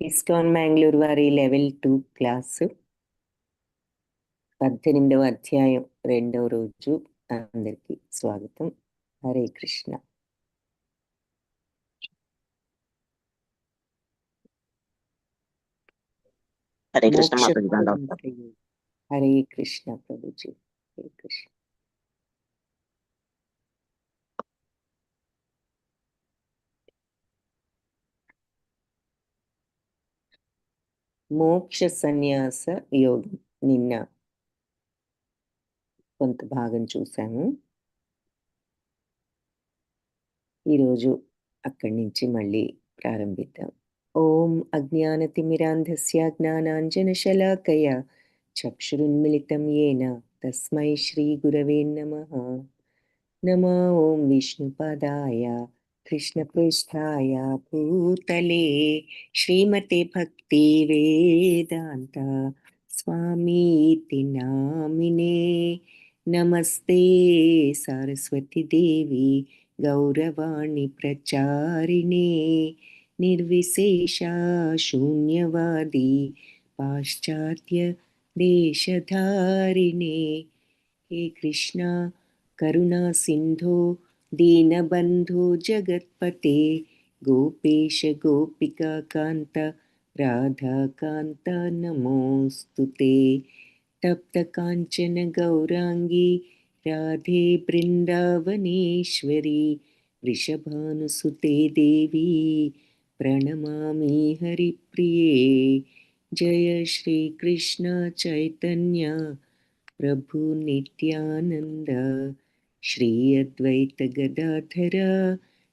ISKCON Mangalore వారి level 2 class 18వ అధ్యాయం 2వ రోజు. అందరికీ స్వాగతం. హరే కృష్ణ. హరే కృష్ణ మోక్ష మాతాజీ. హరే కృష్ణ ప్రభుజీ. హరే కృష్ణ. మోక్ష సన్యాస యోగం నిన్న కొంత భాగం చూసాము. ఈరోజు అక్కడి నుంచి మళ్ళీ ప్రారంభిద్దాం. ఓం అజ్ఞానతిమిరాంధస్య జ్ఞానాంజనశలాకయ చక్షురున్మిళితం येन తస్మై శ్రీగురవే నమః. నమో ఓం విష్ణుపాదాయ కృష్ణపృష్ఠాయ భూతలే శ్రీమతే భక్తి వేదాంత స్వామీతి నామినే. నమస్తే సరస్వతి దేవి గౌరవాణి ప్రచారిణే నిర్విశేష శూన్యవాది పాశ్చాత్య దేశధారిణే. హే కృష్ణ కరుణా సింధో దీనబంధో జగత్పతే గోపేశ గోపికా కాంత రాధాకాంత నమోస్తుతే. తప్త కాంచన గౌరాంగి రాధే బృందావనేశ్వరి వృషభానుసుతే దేవి ప్రణమామి హరిప్రియే. జయ శ్రీ కృష్ణ చైతన్య ప్రభు నిత్యానంద శ్రీ అద్వైత గదాధర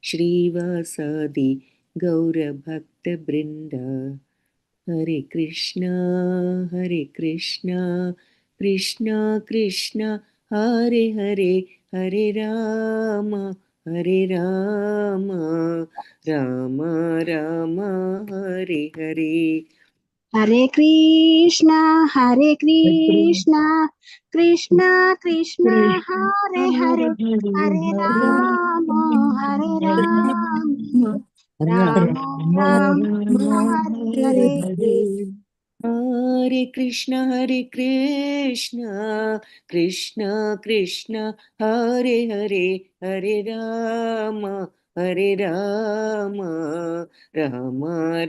శ్రీవాసాది గౌరభక్త బృంద. హరే కృష్ణ కృష్ణ కృష్ణ హరే హరే, హరే రామ రామ రామ హరే హరే. హరే కృష్ణ కృష్ణ కృష్ణ హరే హరే, హరే రామ రామ రామ హరే హరే. హరే కృష్ణ కృష్ణ కృష్ణ హరే హరే, హరే రామ రామ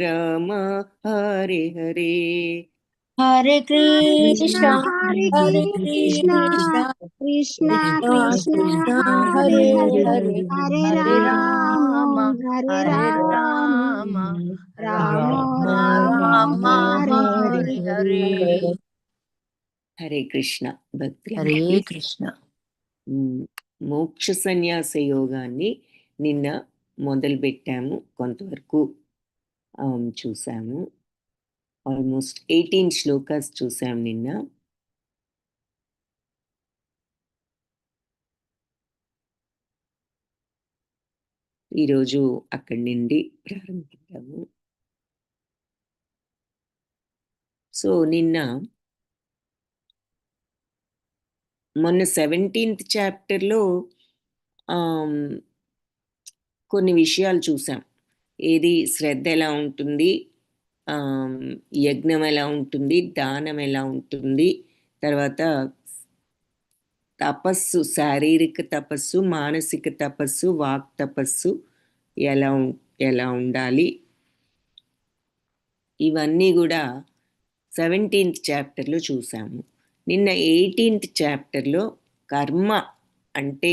రామ హరే హరే. హరే కృష్ణ కృష్ణ కృష్ణ హరే హరే, హరే రామ రామ రామ హరే హరే. హరే కృష్ణ భక్తి. హరే కృష్ణ. మోక్ష సన్యాస యోగాన్ని నిన్న మొదలు పెట్టాము, కొంతవరకు చూసాము. ఆల్మోస్ట్ 18 శ్లోకాస్ చూసాం నిన్న. ఈరోజు అక్కడి నుండి ప్రారంభిద్దాము. సో మొన్న 17th చాప్టర్లో కొన్ని విషయాలు చూసాం. ఏది శ్రద్ధ ఎలా ఉంటుంది, యజ్ఞం ఎలా ఉంటుంది, దానం ఎలా ఉంటుంది, తర్వాత తపస్సు, శారీరక తపస్సు, మానసిక తపస్సు, వాక్ తపస్సు ఎలా ఉండాలి, ఇవన్నీ కూడా 17th చాప్టర్లో చూసాము. నిన్న 18th చాప్టర్లో కర్మ అంటే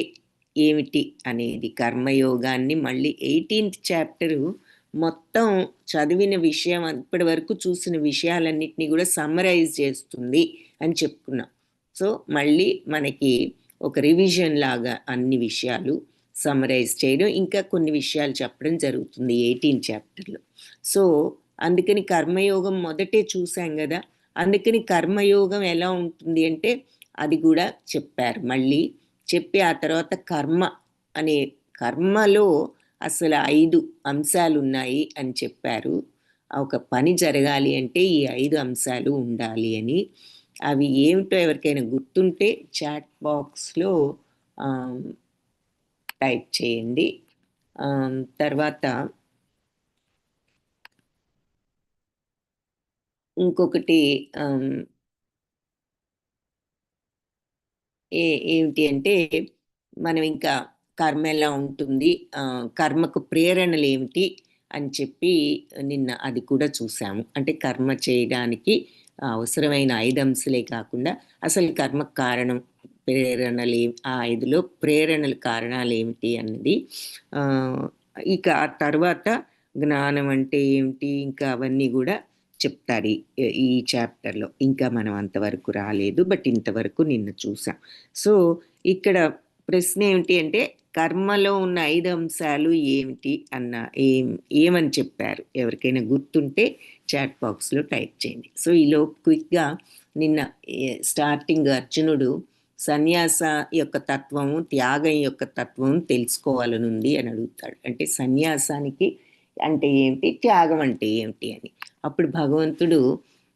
ఏమిటి అనేది, కర్మయోగాన్ని మళ్ళీ 18th చాప్టరు మొత్తం చదివిన విషయం, ఇప్పటి వరకు చూసిన విషయాలన్నింటినీ కూడా సమ్మరైజ్ చేస్తుంది అని చెప్పుకున్నాం. సో మళ్ళీ మనకి ఒక రివిజన్ లాగా అన్ని విషయాలు సమ్మరైజ్ చేయడం, ఇంకా కొన్ని విషయాలు చెప్పడం జరుగుతుంది 18th చాప్టర్లో. సో అందుకని కర్మయోగం మొదటే చూసాం కదా, అందుకని కర్మయోగం ఎలా ఉంటుంది అంటే అది కూడా చెప్పారు. మళ్ళీ చెప్పి ఆ తర్వాత కర్మలో అసలు 5 అంశాలు ఉన్నాయి అని చెప్పారు. ఒక పని జరగాలి అంటే ఈ 5 అంశాలు ఉండాలి అని. అవి ఏమిటో ఎవరికైనా గుర్తుంటే చాట్ బాక్స్లో టైప్ చేయండి. తర్వాత ఇంకొకటి ఏమిటి అంటే మనం ఇంకా కర్మ ఎలా ఉంటుంది, కర్మకు ప్రేరణలు ఏమిటి అని చెప్పి నిన్న అది కూడా చూసాము. అంటే కర్మ చేయడానికి అవసరమైన 5 అంశాలే కాకుండా అసలు కర్మకు కారణం ప్రేరణలు ఆ 5లో ప్రేరణలు కారణాలు ఏమిటి అన్నది. ఇక ఆ తర్వాత జ్ఞానం అంటే ఏమిటి ఇంకా అవన్నీ కూడా చెప్తారు ఈ చాప్టర్లో. ఇంకా మనం అంతవరకు రాలేదు, బట్ ఇంతవరకు నిన్న చూసాం. సో ఇక్కడ ప్రశ్న ఏమిటి అంటే కర్మలో ఉన్న 5 అంశాలు ఏమిటి అన్న ఏమని చెప్పారు? ఎవరికైనా గుర్తుంటే చాట్ బాక్స్లో టైప్ చేయండి. సో ఈలో క్విక్గా నిన్న స్టార్టింగ్ అర్జునుడు సన్యాస యొక్క తత్వము, త్యాగం యొక్క తత్వం తెలుసుకోవాలనుంది అని అడుగుతాడు. అంటే సన్యాసానికి అంటే ఏమిటి, త్యాగం అంటే ఏమిటి అని. అప్పుడు భగవంతుడు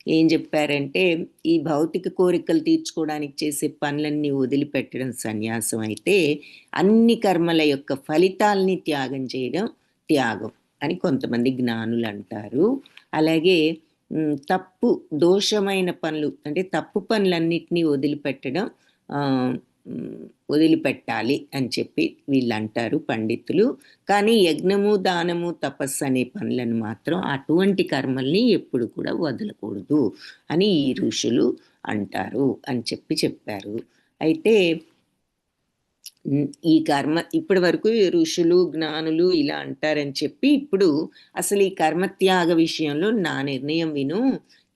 ఏం చెప్పారంటే ఈ భౌతిక కోరికలు తీర్చుకోవడానికి చేసే పనులన్నీ వదిలిపెట్టడం సన్యాసం అయితే, అన్ని కర్మల యొక్క ఫలితాల్ని త్యాగం చేయడం త్యాగం అని కొంతమంది జ్ఞానులు అంటారు. అలాగే తప్పు దోషమైన పనులు అంటే తప్పు పనులన్నిటినీ వదిలిపెట్టాలి అని చెప్పి వీళ్ళు అంటారు పండితులు. కానీ యజ్ఞము, దానము, తపస్సు అనే పనులను మాత్రం అటువంటి కర్మల్ని ఎప్పుడు కూడా వదలకూడదు అని ఈ ఋషులు అంటారు అని చెప్పారు. అయితే ఈ కర్మ ఇప్పటి వరకు ఋషులు జ్ఞానులు ఇలా అంటారని చెప్పి ఇప్పుడు అసలు ఈ కర్మత్యాగ విషయంలో నా నిర్ణయం విను.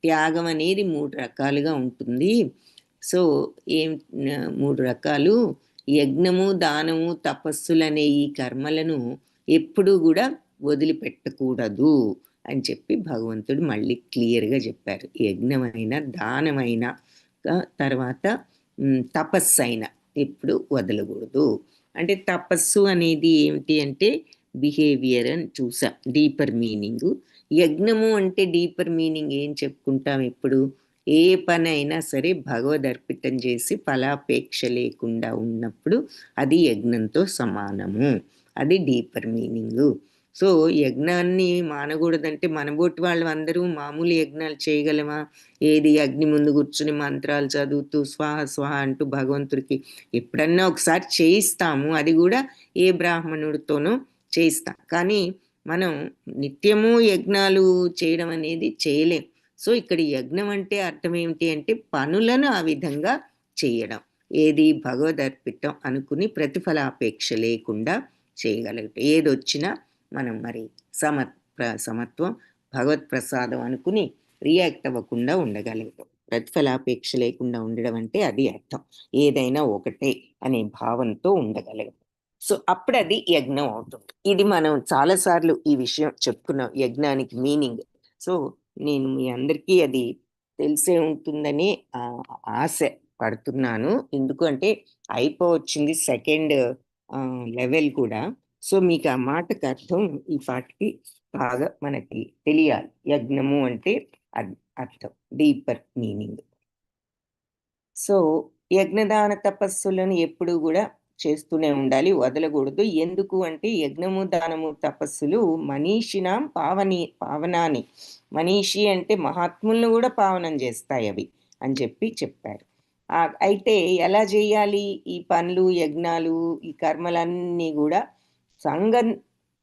త్యాగం అనేది 3 రకాలుగా ఉంటుంది. సో 3 రకాలు. యజ్ఞము, దానము, తపస్సులనే ఈ కర్మలను ఎప్పుడూ కూడా వదిలిపెట్టకూడదు అని చెప్పి భగవంతుడు మళ్ళీ క్లియర్గా చెప్పారు. యజ్ఞమైన, దానమైన, తర్వాత తపస్సు అయినా ఎప్పుడు వదలకూడదు. అంటే తపస్సు అనేది ఏమిటి అంటే బిహేవియర్ అని చూసాం, డీపర్ మీనింగ్. యజ్ఞము అంటే డీపర్ మీనింగ్ ఏం చెప్పుకుంటాం ఇప్పుడు, ఏ పని అయినా సరే భగవదర్పితం చేసి ఫలాపేక్ష లేకుండా ఉన్నప్పుడు అది యజ్ఞంతో సమానము. అది డీపర్ మీనింగు. సో యజ్ఞాన్ని మానకూడదంటే మనబోటి వాళ్ళు అందరూ మామూలు యజ్ఞాలు చేయగలమా? ఏది అగ్ని ముందు కూర్చుని మంత్రాలు చదువుతూ స్వాహ స్వాహ అంటూ భగవంతుడికి ఎప్పుడన్నా ఒకసారి చేయిస్తాము, అది కూడా ఏ బ్రాహ్మణుడితోనో చేయిస్తాం. కానీ మనం నిత్యము యజ్ఞాలు చేయడం అనేది చేయలేం. సో ఇక్కడ యజ్ఞం అంటే అర్థం ఏమిటి అంటే పనులను ఆ విధంగా చేయడం, ఏది భగవదర్పితం అనుకుని ప్రతిఫలాపేక్ష లేకుండా చేయగలగటం. ఏదొచ్చినా మనం మరి సమత్వం భగవత్ ప్రసాదం అనుకుని రియాక్ట్ అవ్వకుండా ఉండగలగటం. ప్రతిఫలాపేక్ష లేకుండా ఉండడం అంటే అది అర్థం, ఏదైనా ఒకటే అనే భావంతో ఉండగలగటం. సో అప్పుడు అది యజ్ఞం అవుతుంది. ఇది మనం చాలాసార్లు ఈ విషయం చెప్పుకున్నాం, యజ్ఞానికి మీనింగ్. సో నేను మీ అందరికీ అది తెలిసే ఉంటుందని ఆశ పడుతున్నాను. ఎందుకంటే అయిపోవచ్చింది సెకండ్ లెవెల్ కూడా. సో మీకు ఆ మాటకు అర్థం ఈ పాటికి బాగా మనకి తెలియాలి. యజ్ఞము అంటే అది అర్థం, డీపర్ మీనింగ్. సో యజ్ఞదాన తపస్సులను ఎప్పుడు కూడా చేస్తూనే ఉండాలి, వదలకూడదు. ఎందుకు అంటే యజ్ఞము, దానము, తపస్సులు మనీషినాం పావనాన్ని, మనీషి అంటే మహాత్ములను కూడా పావనం చేస్తాయి అవి అని చెప్పారు. అయితే ఎలా చేయాలి ఈ పనులు, యజ్ఞాలు, ఈ కర్మలన్నీ కూడా? సంగం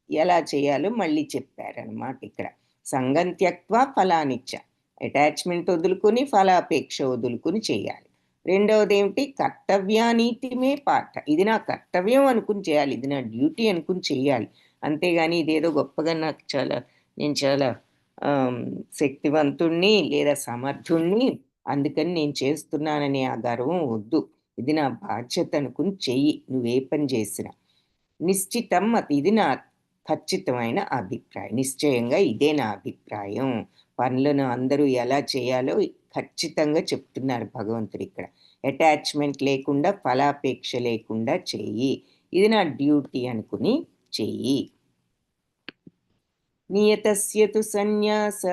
ఎలా చేయాలో మళ్ళీ చెప్పారనమాట ఇక్కడ. సంగం త్యక్వా ఫలానిచ్చ, అటాచ్మెంట్ వదులుకొని ఫలాపేక్ష వదులుకొని చేయాలి. రెండవది ఏమిటి, కర్తవ్యానీతిమే పాఠ, ఇది నా కర్తవ్యం అనుకుని చేయాలి, ఇది నా డ్యూటీ అనుకుని చేయాలి. అంతేగాని ఇదేదో గొప్పగా నాకు నేను చాలా శక్తివంతుణ్ణి లేదా సమర్థుణ్ణి అందుకని నేను చేస్తున్నానని ఆ గర్వం వద్దు. ఇది నా బాధ్యత అనుకుని చెయ్యి, నువ్వే పని చేసినా. నిశ్చితం ఇది నా ఖచ్చితమైన అభిప్రాయం, నిశ్చయంగా ఇదే నా అభిప్రాయం. పనులను అందరూ ఎలా చేయాలో ఖచ్చితంగా చెప్తున్నారు భగవంతుడు ఇక్కడ. అటాచ్మెంట్ లేకుండా, ఫలాపేక్ష లేకుండా చెయ్యి, ఇది నా డ్యూటీ అనుకుని చెయ్యి. నియతస్య తు సన్యాస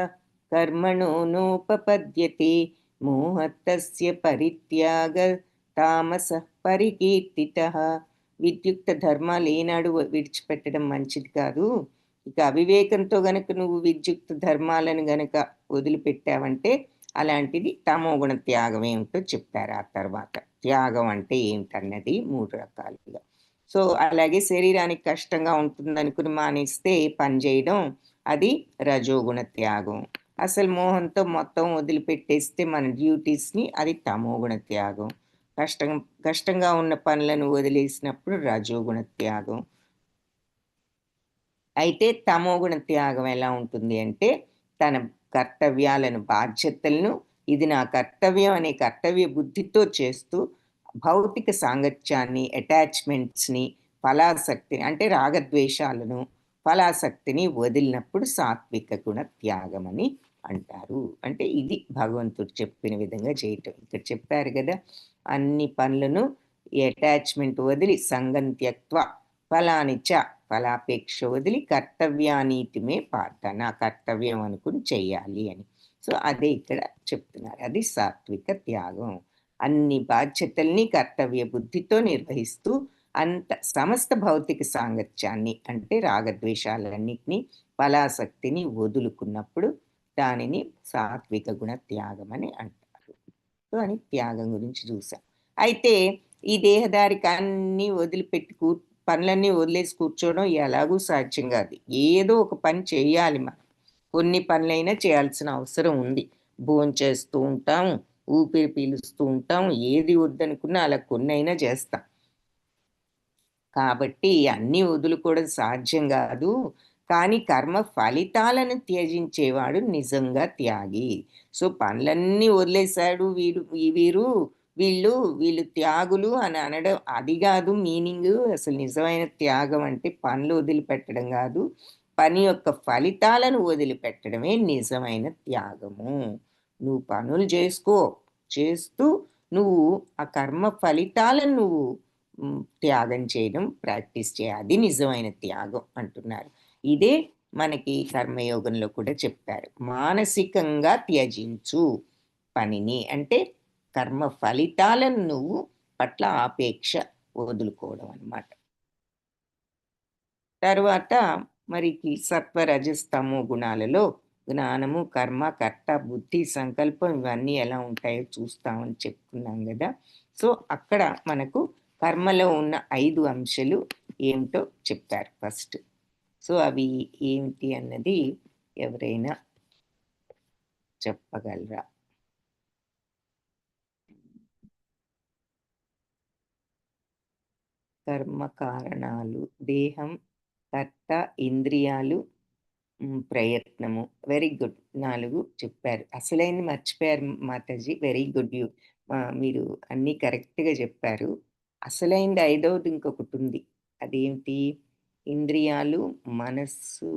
కర్మణో నోపపద్యతే, మోహత్తస్య పరిత్యాగ తామస పరికీర్తితః. విద్యుక్త ధర్మాలు ఏనాడు విడిచిపెట్టడం మంచిది కాదు. ఇక అవివేకంతో గనక నువ్వు విద్యుక్త ధర్మాలను గనక వదిలిపెట్టావంటే అలాంటిది తమోగుణ త్యాగం ఏమిటో చెప్పారు. ఆ తర్వాత త్యాగం అంటే ఏమిటన్నది 3 రకాలుగా. సో అలాగే శరీరానికి కష్టంగా ఉంటుంది అనుకుని మానేస్తే పని చేయడం, అది రజోగుణ త్యాగం. అసలు మోహంతో మొత్తం వదిలిపెట్టేస్తే మన డ్యూటీస్ని, అది తమోగుణ త్యాగం. కష్టంగా ఉన్న పనులను వదిలేసినప్పుడు రజోగుణ త్యాగం. అయితే తమోగుణ త్యాగం ఎలా ఉంటుంది అంటే తన కర్తవ్యాలను, బాధ్యతలను ఇది నా కర్తవ్యం అనే కర్తవ్య బుద్ధితో చేస్తూ భౌతిక సాంగత్యాన్ని, అటాచ్మెంట్స్ని, ఫలాసక్తిని అంటే రాగద్వేషాలను, ఫలాసక్తిని వదిలినప్పుడు సాత్విక గుణ త్యాగం అని అంటారు. అంటే ఇది భగవంతుడు చెప్పిన విధంగా చేయటం. ఇక్కడ చెప్పారు కదా, అన్ని పనులను ఈ అటాచ్మెంట్ వదిలి సంగం త్యక్త్వ ఫలానిచ్చ ఫలాపేక్ష వదిలి కర్తవ్యానీతిమే పార్థ, నా కర్తవ్యం అనుకుని చెయ్యాలి అని. సో అదే ఇక్కడ చెప్తున్నారు, అది సాత్విక త్యాగం. అన్ని బాధ్యతల్ని కర్తవ్య బుద్ధితో నిర్వహిస్తూ అంత సమస్త భౌతిక సాంగత్యాన్ని అంటే రాగద్వేషాలన్నిటినీ, ఫలాసక్తిని వదులుకున్నప్పుడు దానిని సాత్విక గుణ త్యాగం అని అంటారు. సో అని త్యాగం గురించి చూసాం. అయితే ఈ దేహదారికి అన్నీ వదిలిపెట్టి పనులన్నీ వదిలేసి కూర్చోవడం ఎలాగూ సాధ్యం కాదు. ఏదో ఒక పని చేయాలి. మనం కొన్ని పనులైనా చేయాల్సిన అవసరం ఉంది. భోంచేస్తూ ఉంటాం, ఊపిరి పీలుస్తూ ఉంటాం, ఏది వద్దనుకున్నా అలా కొన్ని అయినా చేస్తాం. కాబట్టి అన్నీ వదులుకోవడం సాధ్యం కాదు. కానీ కర్మ ఫలితాలను త్యజించేవాడు నిజంగా త్యాగి. సో పనులన్నీ వదిలేశాడు వీళ్ళు త్యాగులు అని అనడం అది కాదు మీనింగ్. అసలు నిజమైన త్యాగం అంటే పనులు వదిలిపెట్టడం కాదు, పని యొక్క ఫలితాలను వదిలిపెట్టడమే నిజమైన త్యాగము. నువ్వు పనులు చేస్తూ నువ్వు ఆ కర్మ ఫలితాలను నువ్వు త్యాగం చేయడం ప్రాక్టీస్ చేయాలి, అది నిజమైన త్యాగం అంటున్నారు. ఇదే మనకి కర్మయోగంలో కూడా చెప్పారు. మానసికంగా త్యజించు పనిని అంటే కర్మ ఫలితాలను నువ్వు పట్ల ఆపేక్ష వదులుకోవడం అన్నమాట. తర్వాత మరి సత్వరజస్తమో గుణాలలో జ్ఞానము, కర్మ, కర్త, బుద్ధి, సంకల్పం ఇవన్నీ ఎలా ఉంటాయో చూస్తామని చెప్పుకున్నాం కదా. సో అక్కడ మనకు కర్మలో ఉన్న 5 అంశాలు ఏమిటో చెప్పారు ఫస్ట్. సో అవి ఏమిటి అన్నది ఎవరైనా చెప్పగలరా? కర్మ కారణాలు, దేహం, కర్త, ఇంద్రియాలు, ప్రయత్నము. వెరీ గుడ్, 4 చెప్పారు. అసలైంది మర్చిపోయారు మాతాజీ. Very good you. మీరు అన్నీ కరెక్ట్గా చెప్పారు. అసలైంది 5వది ఇంకొకటి ఉంది. అదేమిటి? ఇంద్రియాలు, మనస్సు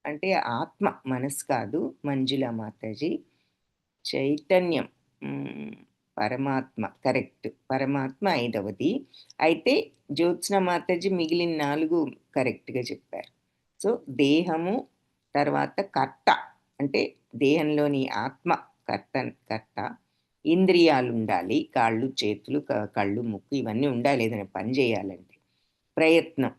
అంటే ఆత్మ, మనస్సు కాదు మంజుల మాతాజీ. చైతన్యం, పరమాత్మ. కరెక్ట్, పరమాత్మ 5వది. అయితే జ్యోత్స్న మాతాజీ మిగిలిన 4 కరెక్ట్గా చెప్పారు. సో దేహము, తర్వాత కర్త అంటే దేహంలోని ఆత్మ కర్త, ఇంద్రియాలు ఉండాలి, కాళ్ళు, చేతులు, కళ్ళు, ముక్కు ఇవన్నీ ఉండాలి ఏదైనా పని చేయాలంటే. ప్రయత్నం,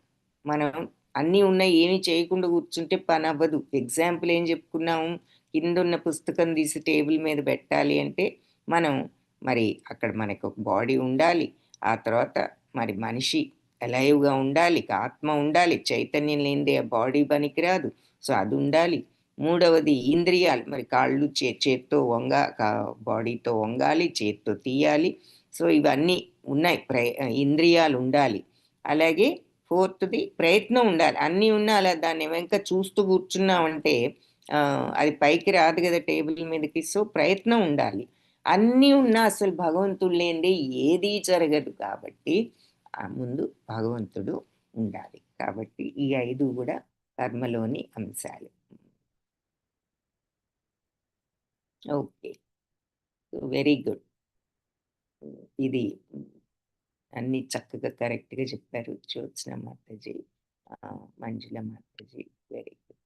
మనం అన్నీ ఉన్నాయి ఏమీ చేయకుండా కూర్చుంటే పని అవ్వదు. ఎగ్జాంపుల్ ఏం చెప్పుకున్నాము, కింద ఉన్న పుస్తకం తీసి టేబుల్ మీద పెట్టాలి అంటే మనం మరి అక్కడ మనకు ఒక బాడీ ఉండాలి, ఆ తర్వాత మరి మనిషి అలైవ్గా ఉండాలి, ఆత్మ ఉండాలి, చైతన్యం లేనిదే ఆ బాడీ పనికిరాదు. సో అది ఉండాలి. 3వది ఇంద్రియాలు, మరి కాళ్ళు చేత్తో బాడీతో వంగాలి, చేత్తో తీయాలి. సో ఇవన్నీ ఉన్నాయి, ఇంద్రియాలు ఉండాలి. అలాగే 4వది ప్రయత్నం ఉండాలి. అన్నీ ఉన్నా అలా దాన్ని వెంక చూస్తూ కూర్చున్నామంటే అది పైకి రాదు కదా టేబుల్ మీదకి. సో ప్రయత్నం ఉండాలి. అన్నీ ఉన్నా అసలు భగవంతుడు లేనిదే ఏదీ జరగదు. కాబట్టి ముందు భగవంతుడు ఉండాలి. కాబట్టి ఈ 5 కూడా కర్మలోని అంశాలు. Okay, very good. ఇది అన్ని చక్కగా కరెక్ట్గా చెప్పారు జ్యోత్స్న మాతాజీ, మంజుల మాతాజీ. Very good.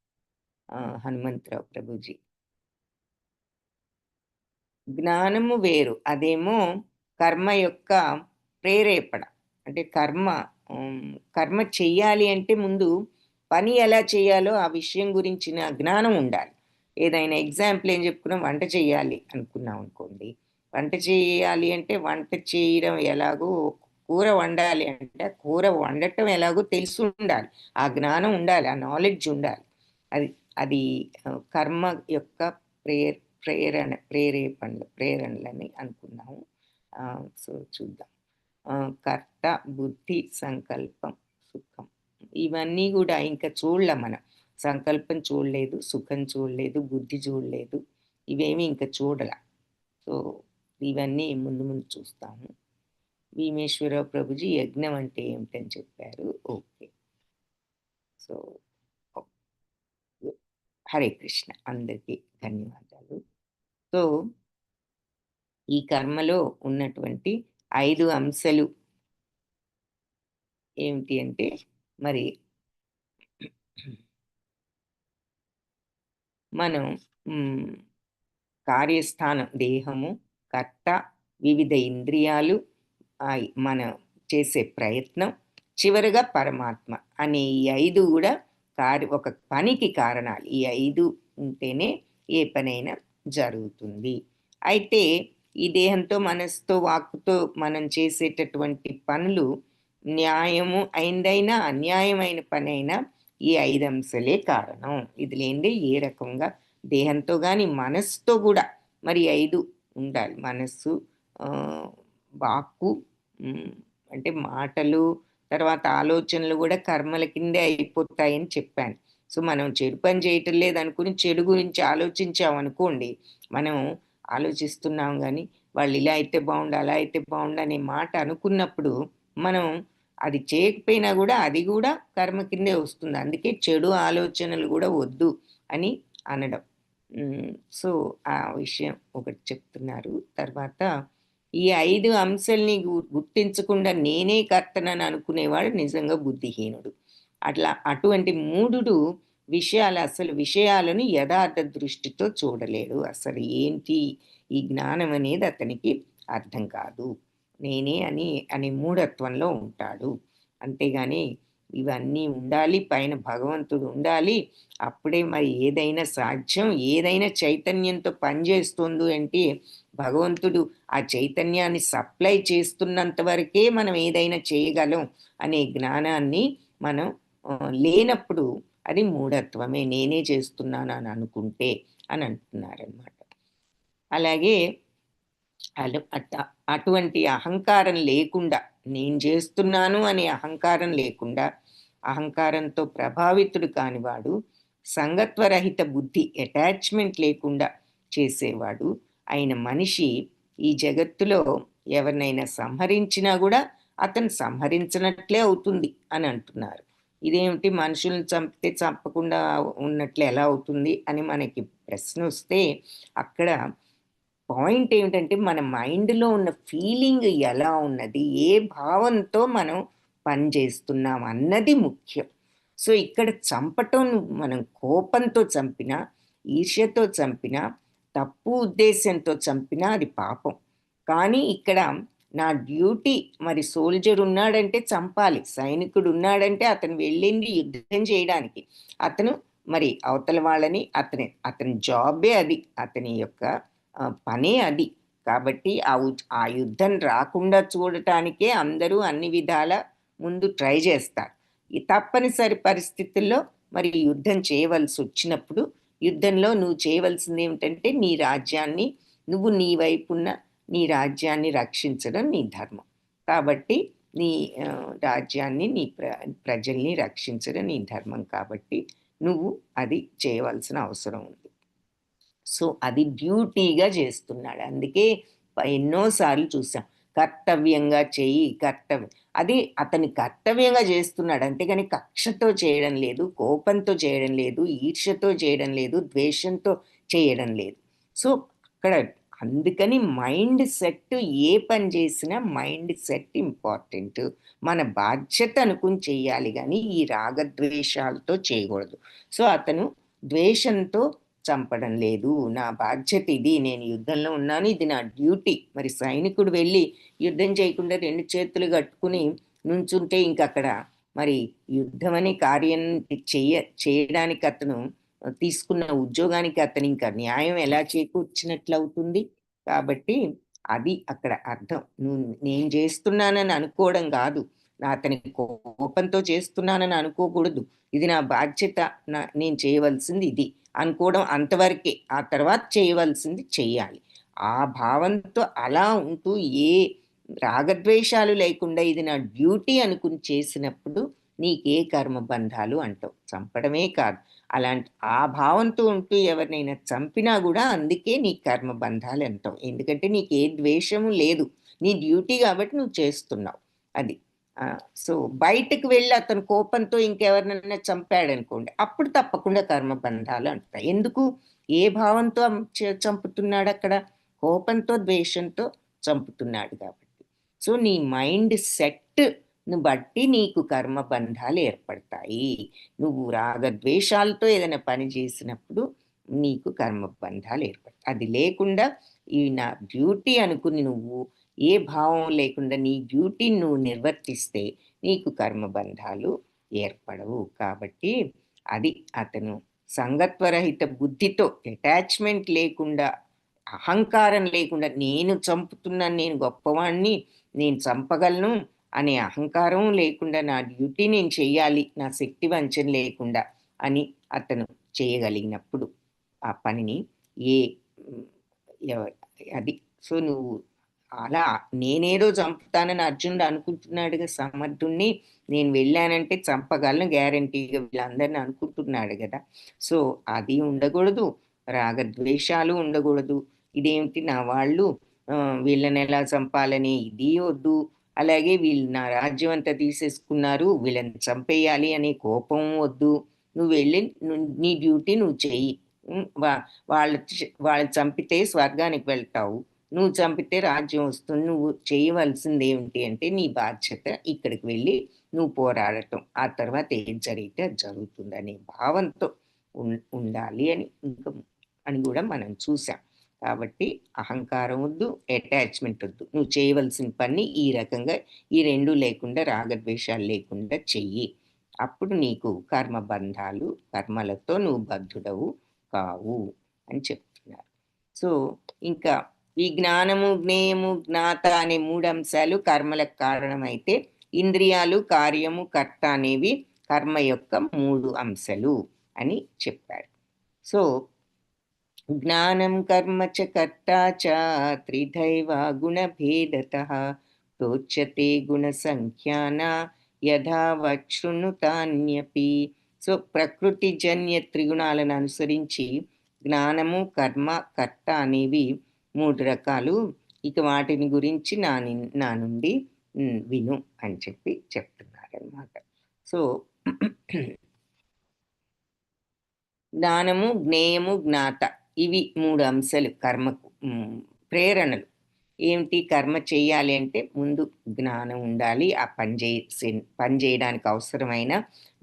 హనుమంతరావు ప్రభుజీ, జ్ఞానము వేరు, అదేమో కర్మ యొక్క ప్రేరేపణ. అంటే కర్మ చెయ్యాలి అంటే ముందు పని ఎలా చేయాలో ఆ విషయం గురించిన జ్ఞానం ఉండాలి. ఏదైనా ఎగ్జాంపుల్ ఏం చెప్పుకున్నాం, వంట చేయాలి అనుకున్నాం అనుకోండి, వంట చేయాలి అంటే వంట చేయడం ఎలాగో, కూర వండాలి అంటే కూర వండటం ఎలాగో తెలిసి ఉండాలి, ఆ జ్ఞానం ఉండాలి, ఆ నాలెడ్జ్ ఉండాలి. అది అది కర్మ యొక్క ప్రేరణలని అనుకున్నాము. సో చూద్దాం. కర్త, బుద్ధి, సంకల్పం, సుఖం, ఇవన్నీ కూడా ఇంకా చూడలే మనం. సంకల్పం చూడలేదు, సుఖం చూడలేదు, బుద్ధి చూడలేదు, ఇవేమి ఇంకా చూడలే. సో ఇవన్నీ ముందు ముందు చూస్తాము. భీమేశ్వరరావు ప్రభుజీ యజ్ఞం అంటే ఏమిటని చెప్పారు. ఓకే, సో హరే కృష్ణ, అందరికీ ధన్యవాదాలు. సో ఈ కర్మలో ఉన్నటువంటి 5 అంశాలు ఏమిటి అంటే, మరి మనం కార్యస్థానం దేహము, కర్త, వివిధ ఇంద్రియాలు, మనం చేసే ప్రయత్నం, చివరిగా పరమాత్మ అనే ఈ 5 కూడా ఒక పనికి కారణాలు. ఈ 5 ఉంటేనే ఏ పనైనా జరుగుతుంది. అయితే ఈ దేహంతో, మనసుతో, వాక్కుతో మనం చేసేటటువంటి పనులు న్యాయము అయినదైనా అన్యాయమైన పనైనా ఈ 5 అంశాలే కారణం. ఇది లేనిదే ఏ రకంగా దేహంతో కానీ మనస్సుతో కూడా మరి 5 ఉండాలి. మనస్సు, వాక్కు అంటే మాటలు, తర్వాత ఆలోచనలు కూడా కర్మల కిందే అయిపోతాయని చెప్పాను. సో మనం చెడు పని చేయటం లేదనుకుని చెడు గురించి ఆలోచించామనుకోండి, మనం ఆలోచిస్తున్నాం కానీ వాళ్ళు ఇలా అయితే బాగుండు, అలా అయితే బాగుండు అనే మాట అనుకున్నప్పుడు మనం అది చేయకపోయినా కూడా అది కూడా కర్మ కిందే వస్తుంది. అందుకే చెడు ఆలోచనలు కూడా వద్దు అని అనడం. సో ఆ విషయం ఒకటి చెప్తున్నారు. తర్వాత ఈ 5 అంశాలని గుర్తించకుండా నేనే కర్తనని అనుకునేవాడు నిజంగా బుద్ధిహీనుడు. అటువంటి మూఢుడు విషయాలను యథార్థ దృష్టితో చూడలేడు. అసలు ఏంటి ఈ జ్ఞానం అనేది అతనికి అర్థం కాదు. నేనే అనే మూఢత్వంలో ఉంటాడు. అంతేగాని ఇవన్నీ ఉండాలి, పైన భగవంతుడు ఉండాలి, అప్పుడే మరి ఏదైనా సాధ్యం, ఏదైనా చైతన్యంతో పనిచేస్తుంది అంటే భగవంతుడు ఆ చైతన్యాన్ని సప్లై చేస్తున్నంత వరకే మనం ఏదైనా చేయగలం అనే జ్ఞానాన్ని మనం లేనప్పుడు అది మూఢత్వమే, నేనే చేస్తున్నాను అని అనుకుంటే అని అంటున్నారనమాట. అలాగే అటువంటి అహంకారం లేకుండా, నేను చేస్తున్నాను అనే అహంకారం లేకుండా, అహంకారంతో ప్రభావితుడు కానివాడు, సంగత్వరహిత బుద్ధి, అటాచ్మెంట్ లేకుండా చేసేవాడు అయిన మనిషి ఈ జగత్తులో ఎవరినైనా సంహరించినా కూడా అతను సంహరించినట్లే అవుతుంది అని అంటున్నారు. ఇదేమిటి, మనుషులను చంపితే చంపకుండా ఉన్నట్లే ఎలా అవుతుంది అని మనకి ప్రశ్న వస్తే, అక్కడ పాయింట్ ఏమిటంటే మన మైండ్లో ఉన్న ఫీలింగ్ ఎలా ఉన్నది, ఏ భావంతో మనం పనిచేస్తున్నాం అన్నది ముఖ్యం. సో ఇక్కడ చంపటం, మనం కోపంతో చంపినా, ఈర్ష్యతో చంపినా, తప్పు ఉద్దేశంతో చంపినా అది పాపం. కానీ ఇక్కడ నా డ్యూటీ, మరి సోల్జర్ ఉన్నాడంటే చంపాలి, సైనికుడు ఉన్నాడంటే అతను వెళ్ళింది యుద్ధం చేయడానికి, అతను మరి అవతల వాళ్ళని, అతని జాబే అది, అతని యొక్క పనే అది. కాబట్టి ఆ యుద్ధం రాకుండా చూడటానికే అందరూ అన్ని విధాల ముందు ట్రై చేస్తారు. ఈ తప్పనిసరి పరిస్థితుల్లో మరి యుద్ధం చేయవలసి వచ్చినప్పుడు, యుద్ధంలో నువ్వు చేయవలసింది ఏమిటంటే నీ రాజ్యాన్ని, నువ్వు నీ వైపున్న నీ రాజ్యాన్ని రక్షించడం నీ ధర్మం. కాబట్టి నీ రాజ్యాన్ని, నీ ప్రజల్ని రక్షించడం నీ ధర్మం. కాబట్టి నువ్వు అది చేయవలసిన అవసరం ఉంది. సో అది డ్యూటీగా చేస్తున్నాడు. అందుకే ఎన్నోసార్లు చూసాం, కర్తవ్యంగా చెయ్యి, అది అతని కర్తవ్యంగా చేస్తున్నాడు. అంతేగాని కక్షతో చేయడం లేదు, కోపంతో చేయడం లేదు, ఈర్ష్యతో చేయడం లేదు, ద్వేషంతో చేయడం లేదు. సో అక్కడ అందుకని మైండ్ సెట్, ఏ పని చేసినా మైండ్ సెట్ ఇంపార్టెంట్. మన బాధ్యత అనుకుని చేయాలి కానీ ఈ రాగద్వేషాలతో చేయకూడదు. సో అతను ద్వేషంతో చంపడం లేదు, నా బాధ్యత ఇది, నేను యుద్ధంలో ఉన్నాను, ఇది నా డ్యూటీ. మరి సైనికుడు వెళ్ళి యుద్ధం చేయకుండా 2 చేతులు కట్టుకుని నుంచుంటే ఇంకక్కడ మరి యుద్ధం అనే కార్యం చేయడానికి అతను తీసుకున్న ఉద్యోగానికి అతను ఇంకా న్యాయం ఎలా చేకూర్చినట్లు అవుతుంది? కాబట్టి అది అక్కడ అర్థం. నేను చేస్తున్నానని అనుకోవడం కాదు, అతని కోపంతో చేస్తున్నానని అనుకోకూడదు. ఇది నా బాధ్యత, నేను చేయవలసింది ఇది అనుకోవడం అంతవరకే. ఆ తర్వాత చేయవలసింది చెయ్యాలి. ఆ భావంతో అలా ఉంటూ ఏ రాగద్వేషాలు లేకుండా ఇది నా డ్యూటీ అనుకుని చేసినప్పుడు నీకే కర్మబంధాలు అంటావు. చంపడమే కాదు, అలాంటి ఆ భావంతో ఉంటూ ఎవరినైనా చంపినా కూడా అందుకే నీ కర్మబంధాలు అంటావు. ఎందుకంటే నీకు ఏ ద్వేషము లేదు, నీ డ్యూటీ కాబట్టి నువ్వు చేస్తున్నావు. అది సో బయటకు వెళ్ళి అతను కోపంతో ఇంకెవరినైనా చంపాడనుకోండి, అప్పుడు తప్పకుండా కర్మబంధాలు అంటాయి. ఎందుకు? ఏ భావంతో చంపుతున్నాడు అక్కడ? కోపంతో ద్వేషంతో చంపుతున్నాడు కాబట్టి. సో నీ మైండ్ సెట్ను బట్టి నీకు కర్మబంధాలు ఏర్పడతాయి. నువ్వు రాగద్వేషాలతో ఏదైనా పని చేసినప్పుడు నీకు కర్మబంధాలు ఏర్పడతాయి. అది లేకుండా ఈ నా డ్యూటీ అనుకుని నువ్వు ఏ భావం లేకుండా నీ డ్యూటీని నువ్వు నిర్వర్తిస్తే నీకు కర్మబంధాలు ఏర్పడవు. కాబట్టి అది అతను సంగత్వరహిత బుద్ధితో, అటాచ్మెంట్ లేకుండా, అహంకారం లేకుండా, నేను చంపుతున్నాను, నేను గొప్పవాణ్ణి, నేను చంపగలను అనే అహంకారం లేకుండా, నా డ్యూటీ నేను చెయ్యాలి, నా శక్తి వంచన లేకుండా అని అతను చేయగలిగినప్పుడు ఆ పనిని అది. సో నువ్వు అలా నేనేదో చంపుతానని అర్జునుడు అనుకుంటున్నాడుగా సమర్థుణ్ణి, నేను వెళ్ళానంటే చంపగలను గ్యారంటీగా వీళ్ళందరినీ అనుకుంటున్నాడు కదా. సో అది ఉండకూడదు, రాగద్వేషాలు ఉండకూడదు. ఇదేమిటి నా వాళ్ళు, వీళ్ళని ఎలా చంపాలని ఇది వద్దు, అలాగే వీళ్ళు నా రాజ్యం అంతా తీసేసుకున్నారు, వీళ్ళని చంపేయాలి అనే కోపం వద్దు. నువ్వు వెళ్ళి నీ డ్యూటీ నువ్వు చెయ్యి. వాళ్ళు చంపితే స్వర్గానికి వెళ్తావు, నువ్వు చంపితే రాజ్యం వస్తుంది. నువ్వు చేయవలసింది ఏమిటి అంటే నీ బాధ్యత ఇక్కడికి వెళ్ళి నువ్వు పోరాడటం, ఆ తర్వాత ఏం జరిగితే అది జరుగుతుంది అనే భావంతో ఉండాలి అని కూడా మనం చూసాం. కాబట్టి అహంకారం వద్దు, అటాచ్మెంట్ వద్దు. నువ్వు చేయవలసిన పని ఈ రకంగా ఈ రెండు లేకుండా, రాగద్వేషాలు లేకుండా చెయ్యి. అప్పుడు నీకు కర్మబంధాలు, కర్మలతో నువ్వు బద్ధుడవు కావు అని చెప్తున్నారు. సో ఇంకా ఈ జ్ఞానము, జ్ఞేయము, జ్ఞాత అనే 3 అంశాలు కర్మలకు కారణమైతే, ఇంద్రియాలు, కార్యము, కర్త అనేవి కర్మ యొక్క 3 అంశాలు అని చెప్పారు. సో జ్ఞానం కర్మ చ కర్త చ త్రిధైవ గుణభేదతః ప్రోచ్యతే గుణ సంఖ్యాన యథావత్ శృణుతాన్యపి. సో ప్రకృతి జన్య త్రిగుణాలను అనుసరించి జ్ఞానము, కర్మ, కర్త అనేవి 3 రకాలు. ఇక వాటిని గురించి నా నుండి విను అని చెప్తున్నారన్నమాట. సో జ్ఞానము, జ్ఞేయము, జ్ఞాత ఇవి 3 అంశాలు కర్మకు ప్రేరణలు. ఏమిటి? కర్మ చేయాలి అంటే ముందు జ్ఞానం ఉండాలి, ఆ పని చేయడానికి అవసరమైన